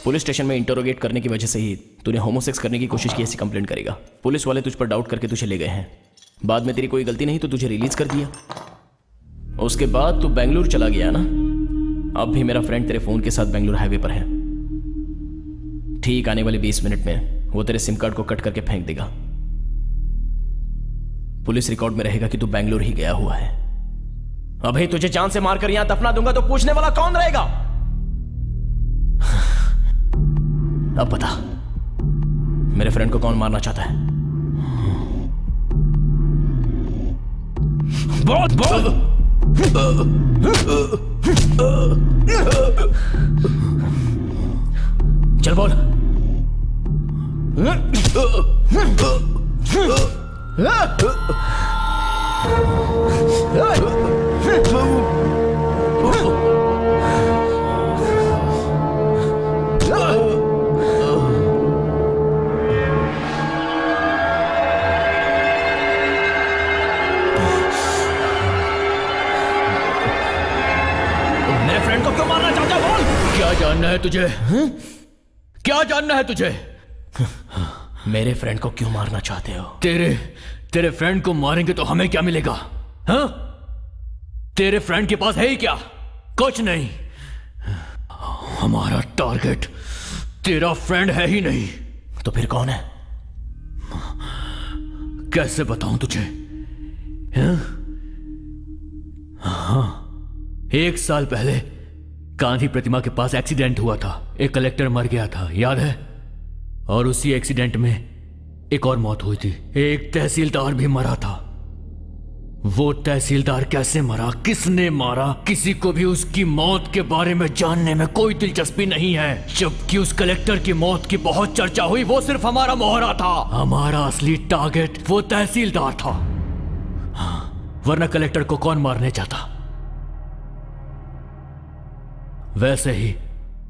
पुलिस स्टेशन में इंटरोगेट करने की वजह से ही तूने होमोसेक्स करने की कोशिश की ऐसी कंप्लेंट करेगा। पुलिस वाले तुझ पर डाउट करके तुझे ले गए हैं। बाद में तेरी कोई गलती नहीं तो तुझे रिलीज कर दिया। उसके बाद तू बेंगलुरु चला गया ना। अब भी मेरा फ्रेंड तेरे फोन के साथ बेंगलुरु हाईवे पर है। ठीक आने वाले 20 मिनट में वो तेरे सिम कार्ड को कट करके फेंक देगा। पुलिस रिकॉर्ड में रहेगा कि तू बेंगलुरु ही गया हुआ है। अभी तुझे जान से मारकर यहां दफना दूंगा तो पूछने वाला कौन रहेगा? अब बता, मेरे फ्रेंड को कौन मारना चाहता है? बोल बोल। चल बोल। मेरे फ्रेंड को क्यों मारना चाहता है? बोल। क्या जानना है तुझे? क्या जानना है तुझे? मेरे फ्रेंड को क्यों मारना चाहते हो? तेरे फ्रेंड को मारेंगे तो हमें क्या मिलेगा? हाँ? तेरे फ्रेंड के पास है ही क्या? कुछ नहीं। हमारा टारगेट तेरा फ्रेंड है ही नहीं। तो फिर कौन है? कैसे बताऊं तुझे? हाँ, 1 साल पहले गांधी प्रतिमा के पास एक्सीडेंट हुआ था। एक कलेक्टर मर गया था, याद है? और उसी एक्सीडेंट में एक और मौत हुई थी। एक तहसीलदार भी मरा था। वो तहसीलदार कैसे मरा, किसने मारा, किसी को भी उसकी मौत के बारे में जानने में कोई दिलचस्पी नहीं है। जबकि उस कलेक्टर की मौत की बहुत चर्चा हुई। वो सिर्फ हमारा मोहरा था। हमारा असली टारगेट वो तहसीलदार था। वरना कलेक्टर को कौन मारने चाहता? वैसे ही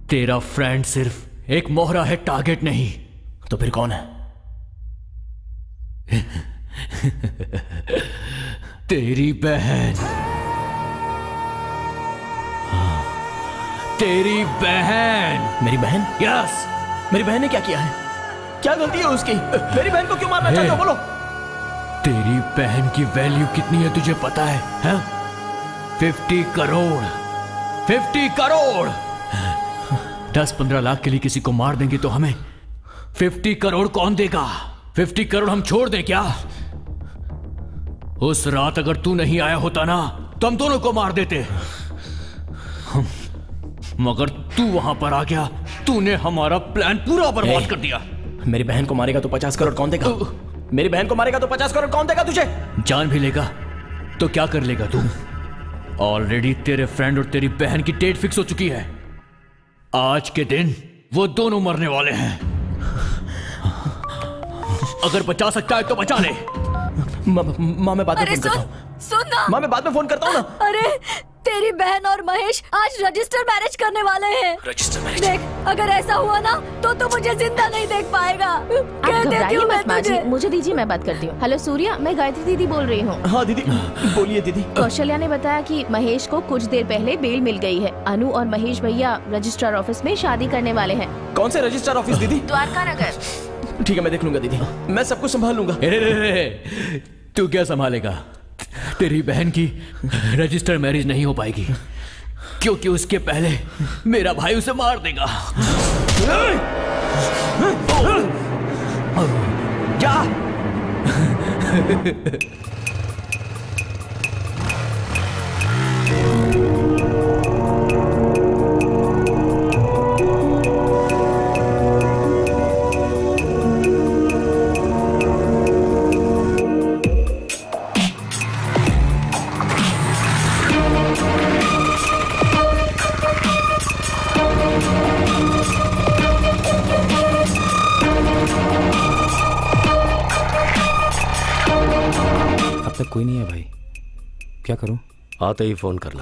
तेरा फ्रेंड सिर्फ एक मोहरा है, टारगेट नहीं। तो फिर कौन है? तेरी बहन। तेरी बहन। मेरी बहन? यस। मेरी बहन ने क्या किया है? क्या गलती है उसकी? मेरी बहन को क्यों मारना चाहते हो? बोलो। तेरी बहन की वैल्यू कितनी है तुझे पता है? हाँ? 50 करोड़। 50 करोड़। 10-15 लाख के लिए किसी को मार देंगे तो हमें 50 करोड़ कौन देगा? 50 करोड़ हम छोड़ दें क्या? उस रात अगर तू नहीं आया होता ना तो हम दोनों को मार देते। मगर तू वहां पर आ गया, तूने हमारा प्लान पूरा बर्बाद कर दिया। मेरी बहन को मारेगा तो 50 करोड़ कौन देगा? मेरी बहन को मारेगा तो 50 करोड़ कौन देगा तुझे? जान भी लेगा तो क्या कर लेगा तू? ऑलरेडी तेरे फ्रेंड और तेरी बहन की डेट फिक्स हो चुकी है। आज के दिन वो दोनों मरने वाले हैं। अगर बचा सकता है तो बचा ले। माँ मैं बाद में फोन करता हूँ। सुन ना। माँ मैं बाद में फोन करता हूँ ना। अरे तेरी बहन और महेश आज रजिस्टर मैरिज करने वाले हैं। Register marriage? देख, अगर ऐसा हुआ ना तो तू मुझे जिंदा नहीं देख पाएगा। आप घबराइए मत माँ जी, मुझे दीजिए, मैं बात करती हूँ। हेलो सूर्या, मैं गायत्री दीदी बोल रही हूँ। हाँ दीदी, बोलिए दीदी। कौशल्या ने बताया कि महेश को कुछ देर पहले बेल मिल गई है। अनु और महेश भैया रजिस्ट्रार ऑफिस में शादी करने वाले हैं। कौन से रजिस्ट्रार ऑफिस दीदी? द्वारका नगर। ठीक है, मैं देख लूंगा दीदी, मैं सब कुछ संभाल लूंगा। तू क्या संभालेगा? तेरी बहन की रजिस्टर मैरिज नहीं हो पाएगी क्योंकि उसके पहले मेरा भाई उसे मार देगा। जा। तक कोई नहीं है भाई, क्या करूं? आते ही फोन करना।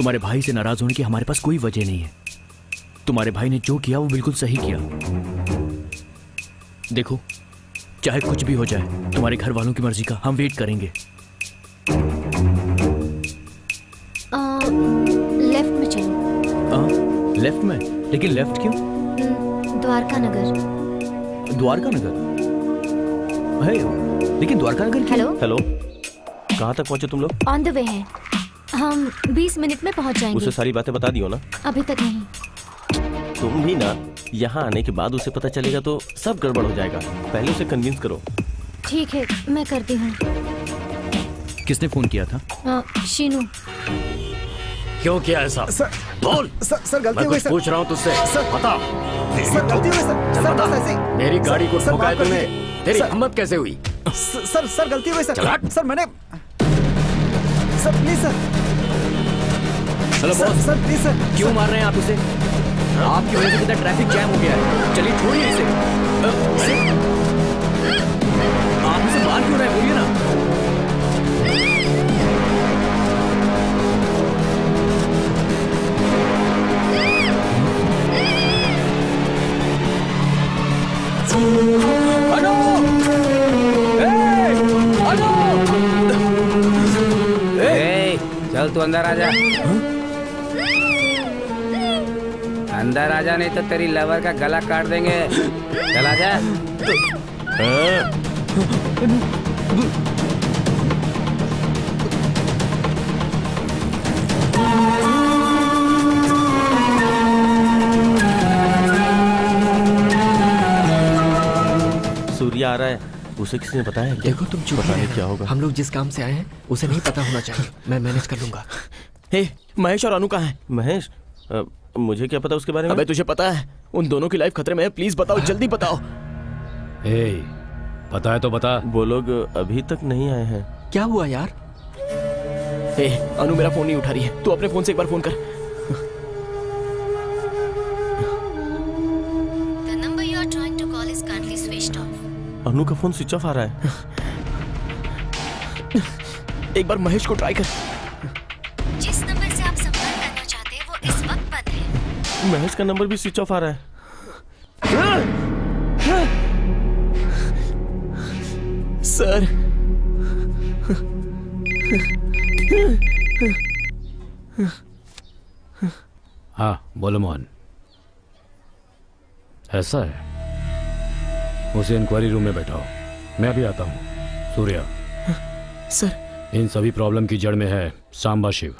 तुम्हारे भाई से नाराज होने की हमारे पास कोई वजह नहीं है। तुम्हारे भाई ने जो किया वो बिल्कुल सही किया। देखो, चाहे कुछ भी हो जाए, तुम्हारे घर वालों की मर्जी का हम वेट करेंगे। लेफ्ट में चलो। लेफ्ट में? लेकिन लेफ्ट क्यों? द्वारका नगर। द्वारका नगर? है, लेकिन द्वारका नगर हेलो हेलो, कहाँ तक पहुँचे तुम लोग? ऑन द वे हैं। हम 20 मिनट में पहुँच जाएंगे। उसे सारी बातें बता दियो ना? अभी तक नहीं। तुम भी ना, यहाँ आने के बाद उसे पता चलेगा तो सब गड़बड़ हो जाएगा। पहले उसे कन्विंस करो। ठीक है, मैं करती हूँ। किसने फोन किया था? शीनू। क्यों किया ऐसा? बोल। सर गलती हो गई सर। पूछ रहा हूँ तुझसे, बता। सर गलती हो गई सर। चल बता। मेरी गाड़ी को ठोका है तूने, तेरी सर- हिम्मत कैसे हुई? सर गलती हो गई सर। चल हट। सर मैंने सर प्लीज सर। चलो बॉस। Sir please sir. क्यों मार रहे हैं आप उसे? आपकी वजह से कितना ट्रैफिक जैम हो गया है। चलिए छोड़िए इसे। आप इसे मार क्यों रहे हैं, बोलिए ना। चल तू अंदर आजा। अंदर आजा, नहीं तो तेरी लवर का गला काट देंगे। चल आजा। सूर्या आ रहा है, उसे किसी ने बताया? देखो तुम चुप पता नहीं रहो। क्या होगा। हम लोग जिस काम से आए हैं उसे नहीं पता होना चाहिए। मैं मैनेज कर लूंगा। हे, महेश और अनु कहाँ हैं? महेश, मुझे क्या पता उसके बारे में? अबे तुझे पता है उन दोनों की लाइफ खतरे में है। प्लीज बताओ, जल्दी बताओ। पता है तो बता। वो लोग अभी तक नहीं आए हैं। क्या हुआ यार? अनु मेरा फोन नहीं उठा रही है, तू अपने फोन से एक बार फोन कर। The number you are trying to call is currently switched off. अनु का फोन स्विच ऑफ आ रहा है। एक बार महेश को ट्राई कर। जिस नंबर से आप संपर्क करना चाहते हैं वो इस वक्त बंद है। महेश का नंबर भी स्विच ऑफ आ रहा है। सर हाँ बोलो मोहन। ऐसा है, उसे इंक्वायरी रूम में बैठाओ, मैं अभी आता हूँ। सूर्या। सर। इन सभी प्रॉब्लम की जड़ में है सांबा शिव।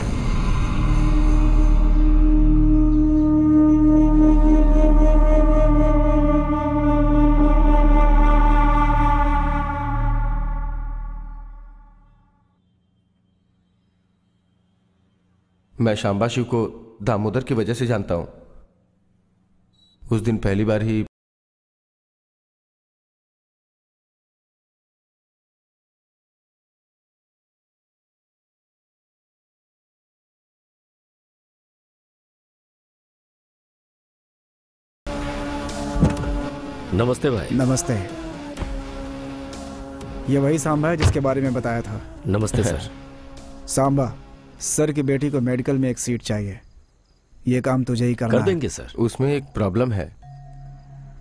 मैं शांबा शिव को दामोदर की वजह से जानता हूं। उस दिन पहली बार ही नमस्ते भाई। नमस्ते। ये वही सांबा है जिसके बारे में बताया था। नमस्ते सर। सांबा, सर की बेटी को मेडिकल में एक सीट चाहिए। ये काम तुझे ही करना कर देंगे सर। उसमें एक प्रॉब्लम है।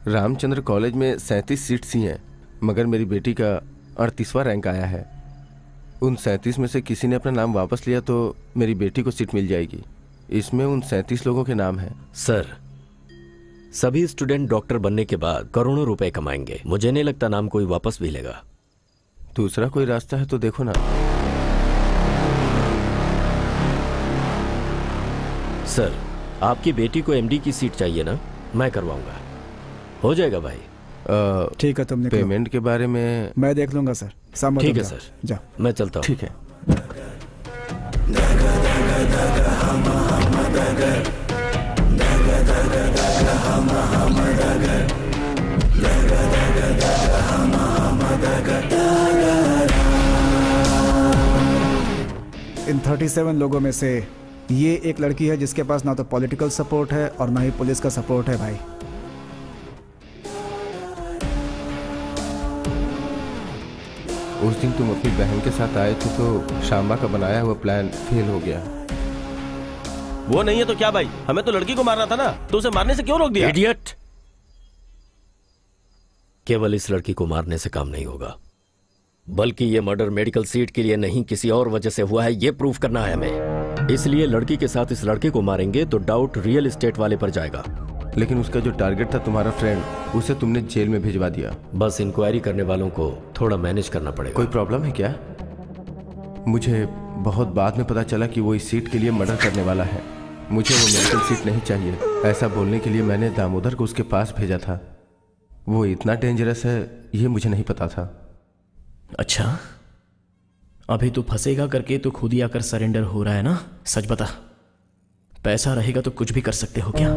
रामचंद्र कॉलेज में 37 सीट्स ही हैं, मगर मेरी बेटी का 38वां रैंक आया है। उन 37 में से किसी ने अपना नाम वापस लिया तो मेरी बेटी को सीट मिल जाएगी। इसमें उन 37 लोगों के नाम हैं। सर, सभी स्टूडेंट डॉक्टर बनने के बाद करोड़ों रुपए कमाएंगे। मुझे नहीं लगता नाम कोई वापस भी लेगा। दूसरा कोई रास्ता है तो देखो ना। सर, आपकी बेटी को एमडी की सीट चाहिए ना? मैं करवाऊंगा। हो जाएगा भाई। ठीक है, तुम निकलो। पेमेंट के बारे में मैं देख लूंगा सर। सांबा ठीक तुम है जाओ। सर, जाओ। मैं चलता हूँ। ठीक है। इन 37 लोगों में से ये एक लड़की है जिसके पास ना तो पॉलिटिकल सपोर्ट है और ना ही पुलिस का सपोर्ट है भाई। उस दिन तुम अपनी बहन के साथ आए थे तो शांबा का बनाया हुआ प्लान फेल हो गया। वो नहीं है तो क्या भाई, हमें तो लड़की को मारना था ना, तो उसे मारने से क्यों रोक दिया? इडियट! केवल इस लड़की को मारने से काम नहीं होगा, बल्कि ये मर्डर मेडिकल सीट के लिए नहीं किसी और वजह से हुआ है, ये प्रूफ करना है हमें। इसलिए लड़की के साथ इस लड़के को मारेंगे तो डाउट रियल एस्टेट वाले पर जाएगा। लेकिन उसका जो टारगेट था तुम्हारा फ्रेंड, उसे तुमने जेल में भिजवा दिया। बस इंक्वायरी करने वालों को थोड़ा मैनेज करना पड़ेगा। कोई प्रॉब्लम है क्या? मुझे बहुत बाद में पता चला कि वो इस सीट के लिए मर्डर करने वाला है। मुझे वो मेडिकल सीट नहीं चाहिए, ऐसा बोलने के लिए मैंने दामोदर को उसके पास भेजा था। वो इतना डेंजरस है ये मुझे नहीं पता था। अच्छा, अभी तो फंसेगा करके तो खुद ही आकर सरेंडर हो रहा है ना? सच बता, पैसा रहेगा तो कुछ भी कर सकते हो क्या?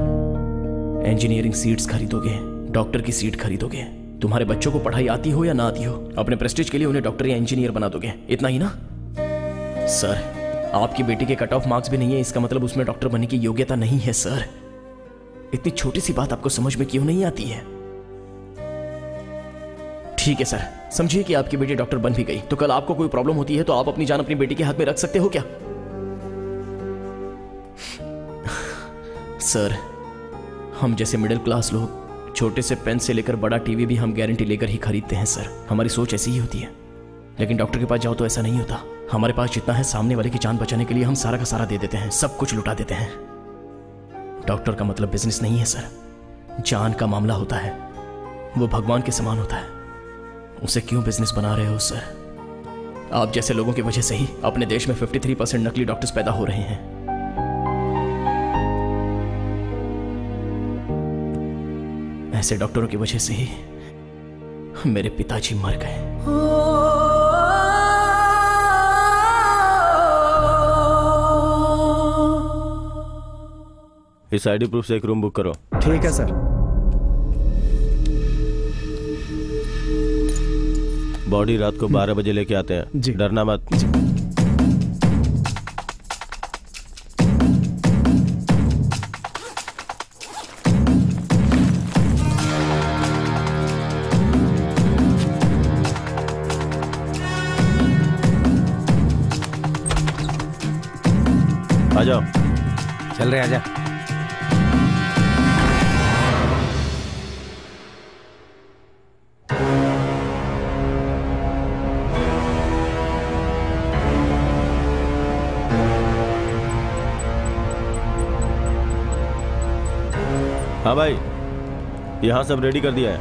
इंजीनियरिंग सीट्स खरीदोगे, डॉक्टर की सीट खरीदोगे, तुम्हारे बच्चों को पढ़ाई आती हो या ना आती हो, अपने प्रेस्टीज के लिए उन्हें डॉक्टर या इंजीनियर बना दोगे, इतना ही ना? सर, आपकी बेटी के कट ऑफ मार्क्स भी नहीं है, इसका मतलब उसमें डॉक्टर बनने की योग्यता नहीं है। सर, इतनी छोटी सी बात आपको समझ में क्यों नहीं आती है? ठीक है सर, समझिए कि आपकी बेटी डॉक्टर बन भी गई तो कल आपको कोई प्रॉब्लम होती है तो आप अपनी जान अपनी बेटी के हाथ में रख सकते हो क्या? सर, हम जैसे मिडिल क्लास लोग छोटे से पेन से लेकर बड़ा टीवी भी हम गारंटी लेकर ही खरीदते हैं सर। हमारी सोच ऐसी ही होती है। लेकिन डॉक्टर के पास जाओ तो ऐसा नहीं होता। हमारे पास जितना है सामने वाले की जान बचाने के लिए हम सारा का सारा दे देते हैं, सब कुछ लुटा देते हैं। डॉक्टर का मतलब बिजनेस नहीं है सर, जान का मामला होता है, वो भगवान के समान होता है। उसे क्यों बिजनेस बना रहे हो सर? आप जैसे लोगों की वजह से ही अपने देश में 53% नकली डॉक्टर्स पैदा हो रहे हैं। ऐसे डॉक्टरों की वजह से ही मेरे पिताजी मर गए। इस आईडी प्रूफ से एक रूम बुक करो। ठीक है सर। बॉडी रात को 12 बजे लेके आते हैं जी। डरना मत जी। आ जाओ। चल रहे, आजा। हाँ भाई, यहाँ सब रेडी कर दिया है,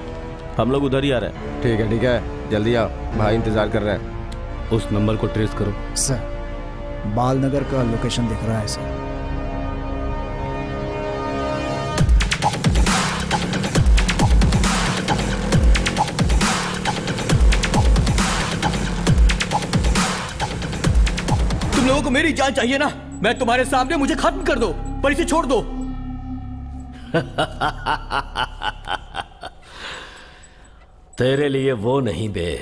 हम लोग उधर ही आ रहे हैं। ठीक है, जल्दी आओ, भाई इंतजार कर रहे हैं। उस नंबर को ट्रेस करो। सर, बालनगर का लोकेशन दिख रहा है सर। तुम लोगों को मेरी जान चाहिए ना? मैं तुम्हारे सामने, मुझे खत्म कर दो पर इसे छोड़ दो। तेरे लिए वो नहीं बे,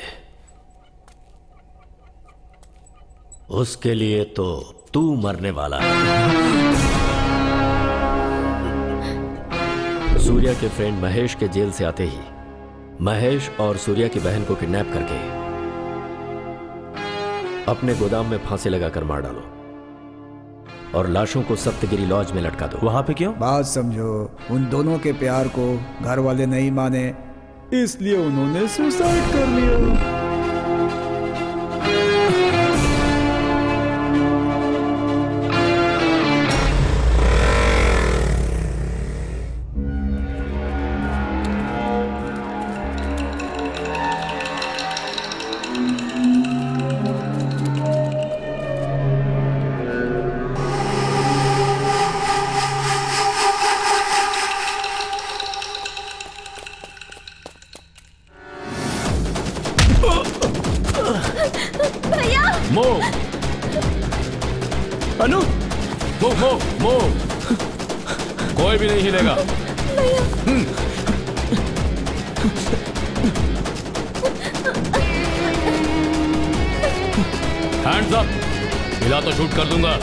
उसके लिए तो तू मरने वाला है। सूर्या के फ्रेंड महेश के जेल से आते ही महेश और सूर्या की बहन को किडनैप करके अपने गोदाम में फांसी लगाकर मार डालो और लाशों को सप्तगिरी लॉज में लटका दो। वहां पे क्यों? बात समझो, उन दोनों के प्यार को घर वाले नहीं माने, इसलिए उन्होंने सुसाइड कर लिया। अनु, मूव, कोई भी नहीं हिलेगा। हैंड्स अप, हिला तो शूट कर दूंगा।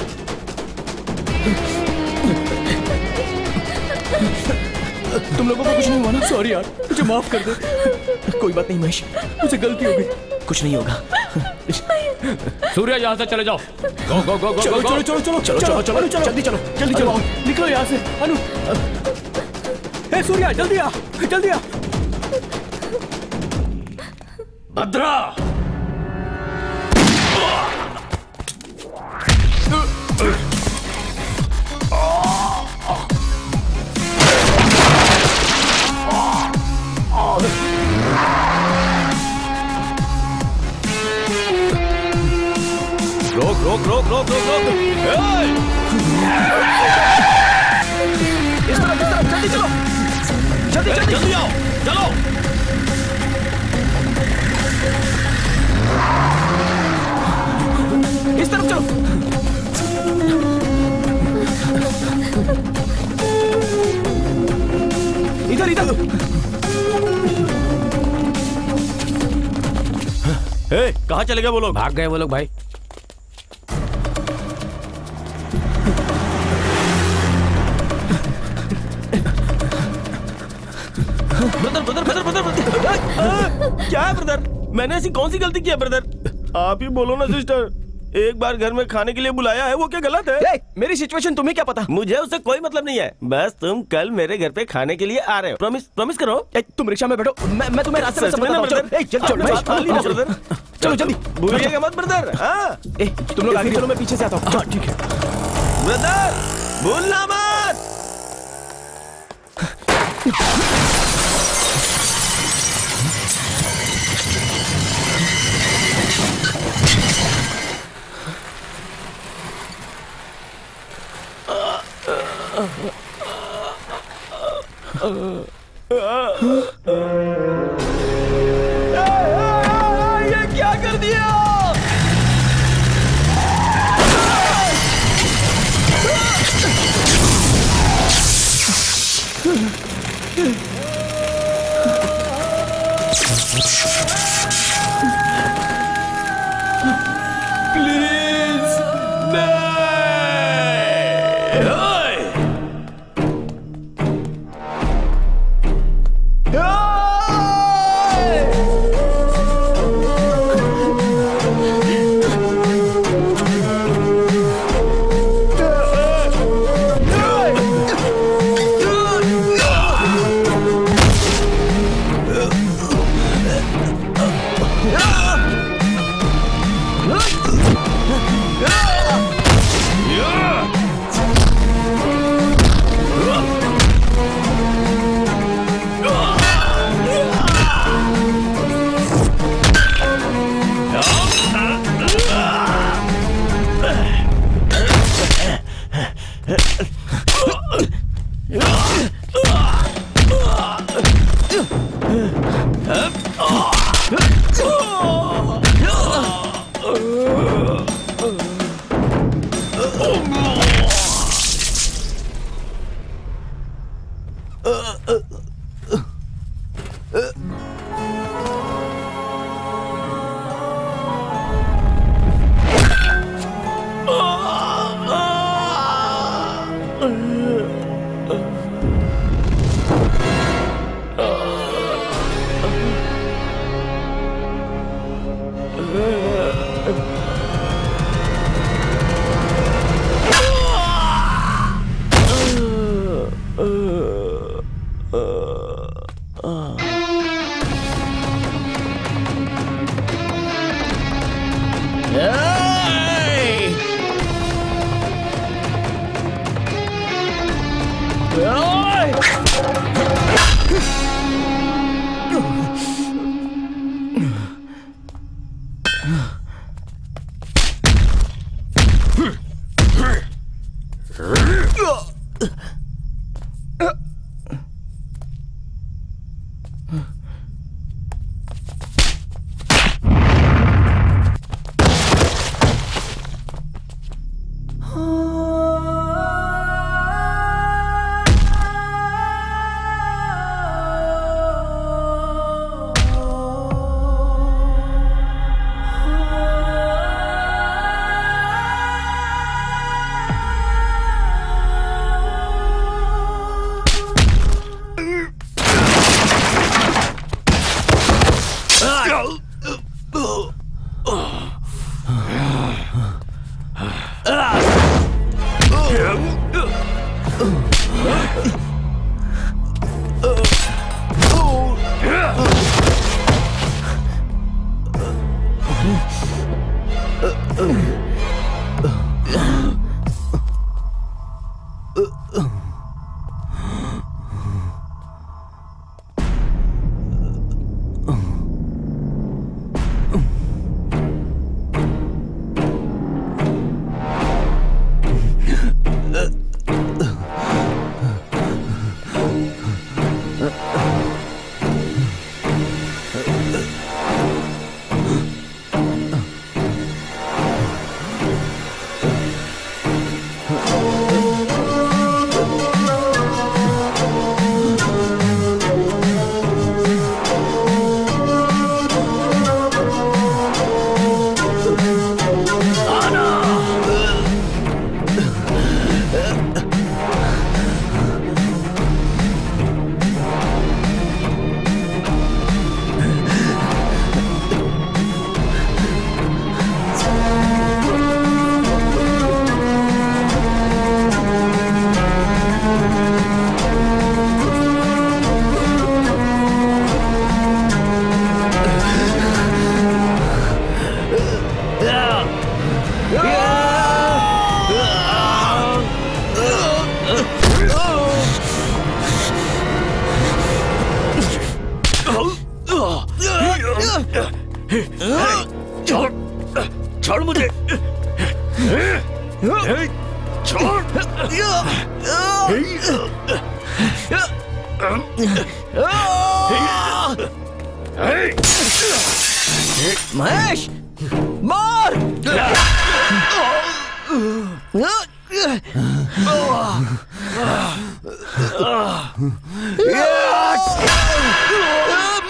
तुम लोगों को कुछ नहीं हुआ ना? सॉरी यार, मुझे माफ कर दे। कोई बात नहीं महेश, मुझे गलती हो गई। कुछ नहीं होगा। सूर्या यहाँ से चले जाओ। गो गो गो गो चलो गो चलो चलो चलो चलो चलो चलो चलो जल्दी चलो जल्दी चलो निकलो यहाँ से अनु। हे सूर्या जल्दी आ जल्दी आ। भद्रा रोक रोक रोक रोक रोक रोक। इस तरफ जल्दी चलो जल्दी जल्दी जल्दी आओ चलो। इस तरफ चलो। इधर इधर। कहाँ चले गए वो लोग? भाग गए वो लोग भाई। Brother brother brother brother brother क्या है ब्रदर? मैंने ऐसी कौन सी गलती की है ब्रदर? आप ही बोलो ना सिस्टर। एक बार घर में खाने के लिए बुलाया है, वो क्या गलत है? मेरी सिचुएशन तुम्हें क्या पता? मुझे उससे कोई मतलब नहीं है। बस तुम कल मेरे घर पे खाने के लिए आ रहे हो। प्रॉमिस प्रॉमिस करो। तुम रिक्शा में बैठो, मैं तुम्हें रास्ते में समझाता हूं। ब्रदर चलो जल्दी, भूलिएगा मत ब्रदर। हाँ तुम लोग आगे चलो, मैं पीछे से आता हूँ। ठीक है ब्रदर, भूलना मत। ये क्या कर दिया? प्लीज छोड़ मुझे, छोड़। महेश, मार।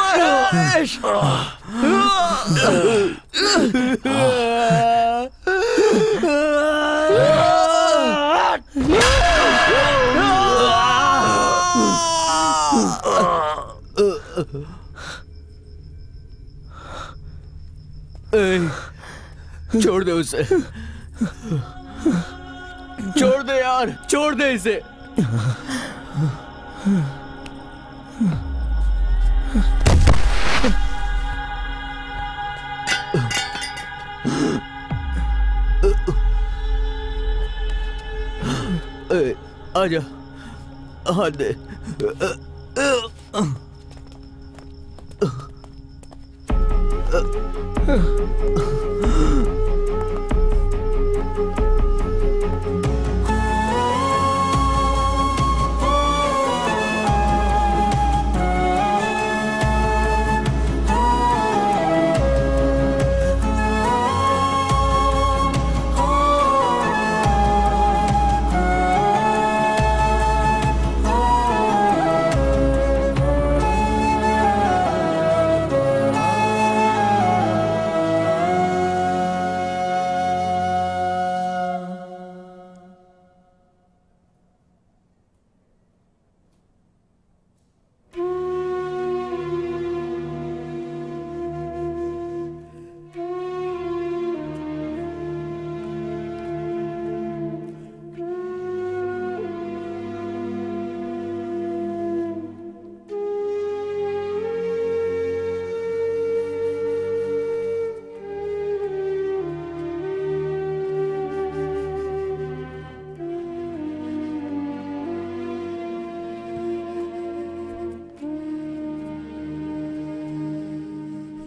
महेश, छोड़ दे उसे, छोड़ दे यार, छोड़ दे इसे। आजा, हाथ दे।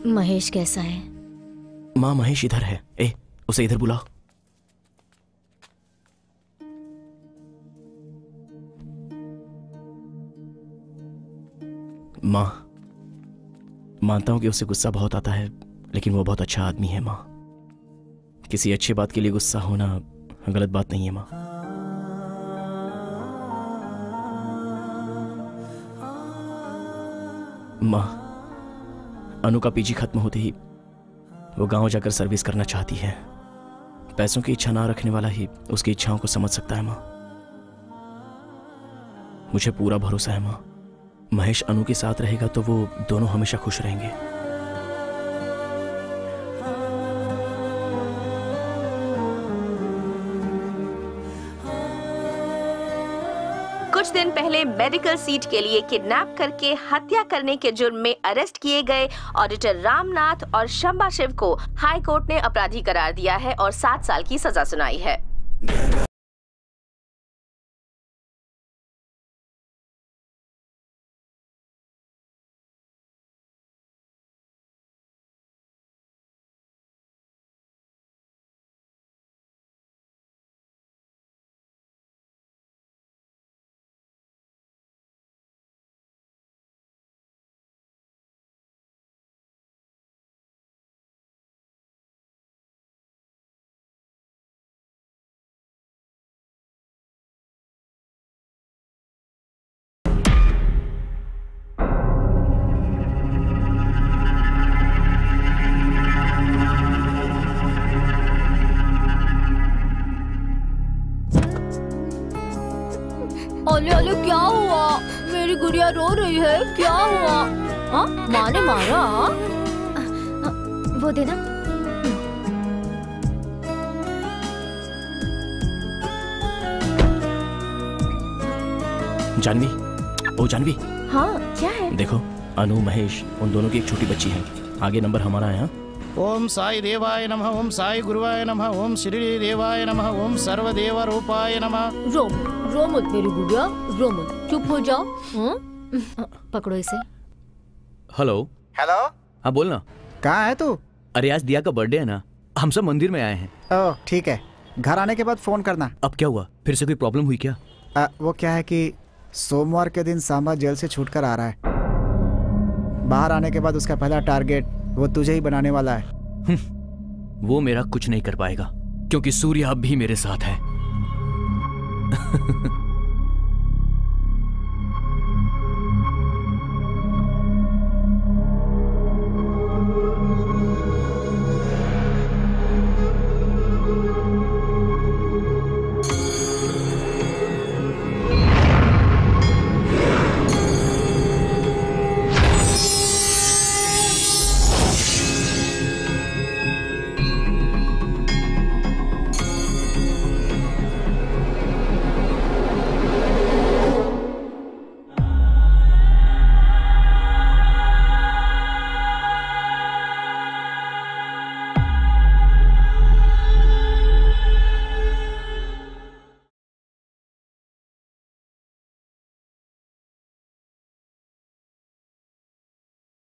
महेश कैसा है? माँ, महेश इधर है। उसे इधर बुलाओ। माँ, मानता हूं कि उसे गुस्सा बहुत आता है, लेकिन वो बहुत अच्छा आदमी है। माँ, किसी अच्छी बात के लिए गुस्सा होना गलत बात नहीं है। माँ, माँ, अनु का पीजी खत्म होते ही वो गांव जाकर सर्विस करना चाहती है। पैसों की इच्छा ना रखने वाला ही उसकी इच्छाओं को समझ सकता है। माँ, मुझे पूरा भरोसा है। माँ, महेश अनु के साथ रहेगा तो वो दोनों हमेशा खुश रहेंगे। कुछ दिन पहले मेडिकल सीट के लिए किडनैप करके हत्या करने के जुर्म में अरेस्ट किए गए ऑडिटर रामनाथ और शंबा शिव को हाई कोर्ट ने अपराधी करार दिया है और 7 साल की सजा सुनाई है। ओले ओले क्या हुआ? मेरी गुड़िया रो रही है, क्या हुआ? हाँ, माँ ने मारा? वो देना। जानवी, ओ जानवी। हाँ, क्या है? देखो, अनु महेश उन दोनों की एक छोटी बच्ची है। आगे नंबर हमारा है। हाँ? ओम साई देवाय नमः, ओम साई गुरुवाय नमः, ओम श्री देवाय नमः, ओम सर्वदेव रूपाय नमः। रो मत मेरी गुड़िया, रो मत, चुप हो जाओ। पकड़ो इसे। हेलो। हेलो। हाँ बोलना। कहाँ है तू? अरे आज दिया का बर्थडे है ना, हम सब मंदिर में आए हैं। ओह ठीक है, घर आने के बाद फोन करना। अब क्या हुआ, फिर से कोई प्रॉब्लम हुई क्या? वो क्या है कि सोमवार के दिन सांबा जेल से छूटकर आ रहा है। बाहर आने के बाद उसका पहला टारगेट वो तुझे ही बनाने वाला है। वो मेरा कुछ नहीं कर पाएगा क्योंकि सूर्य अब भी मेरे साथ है।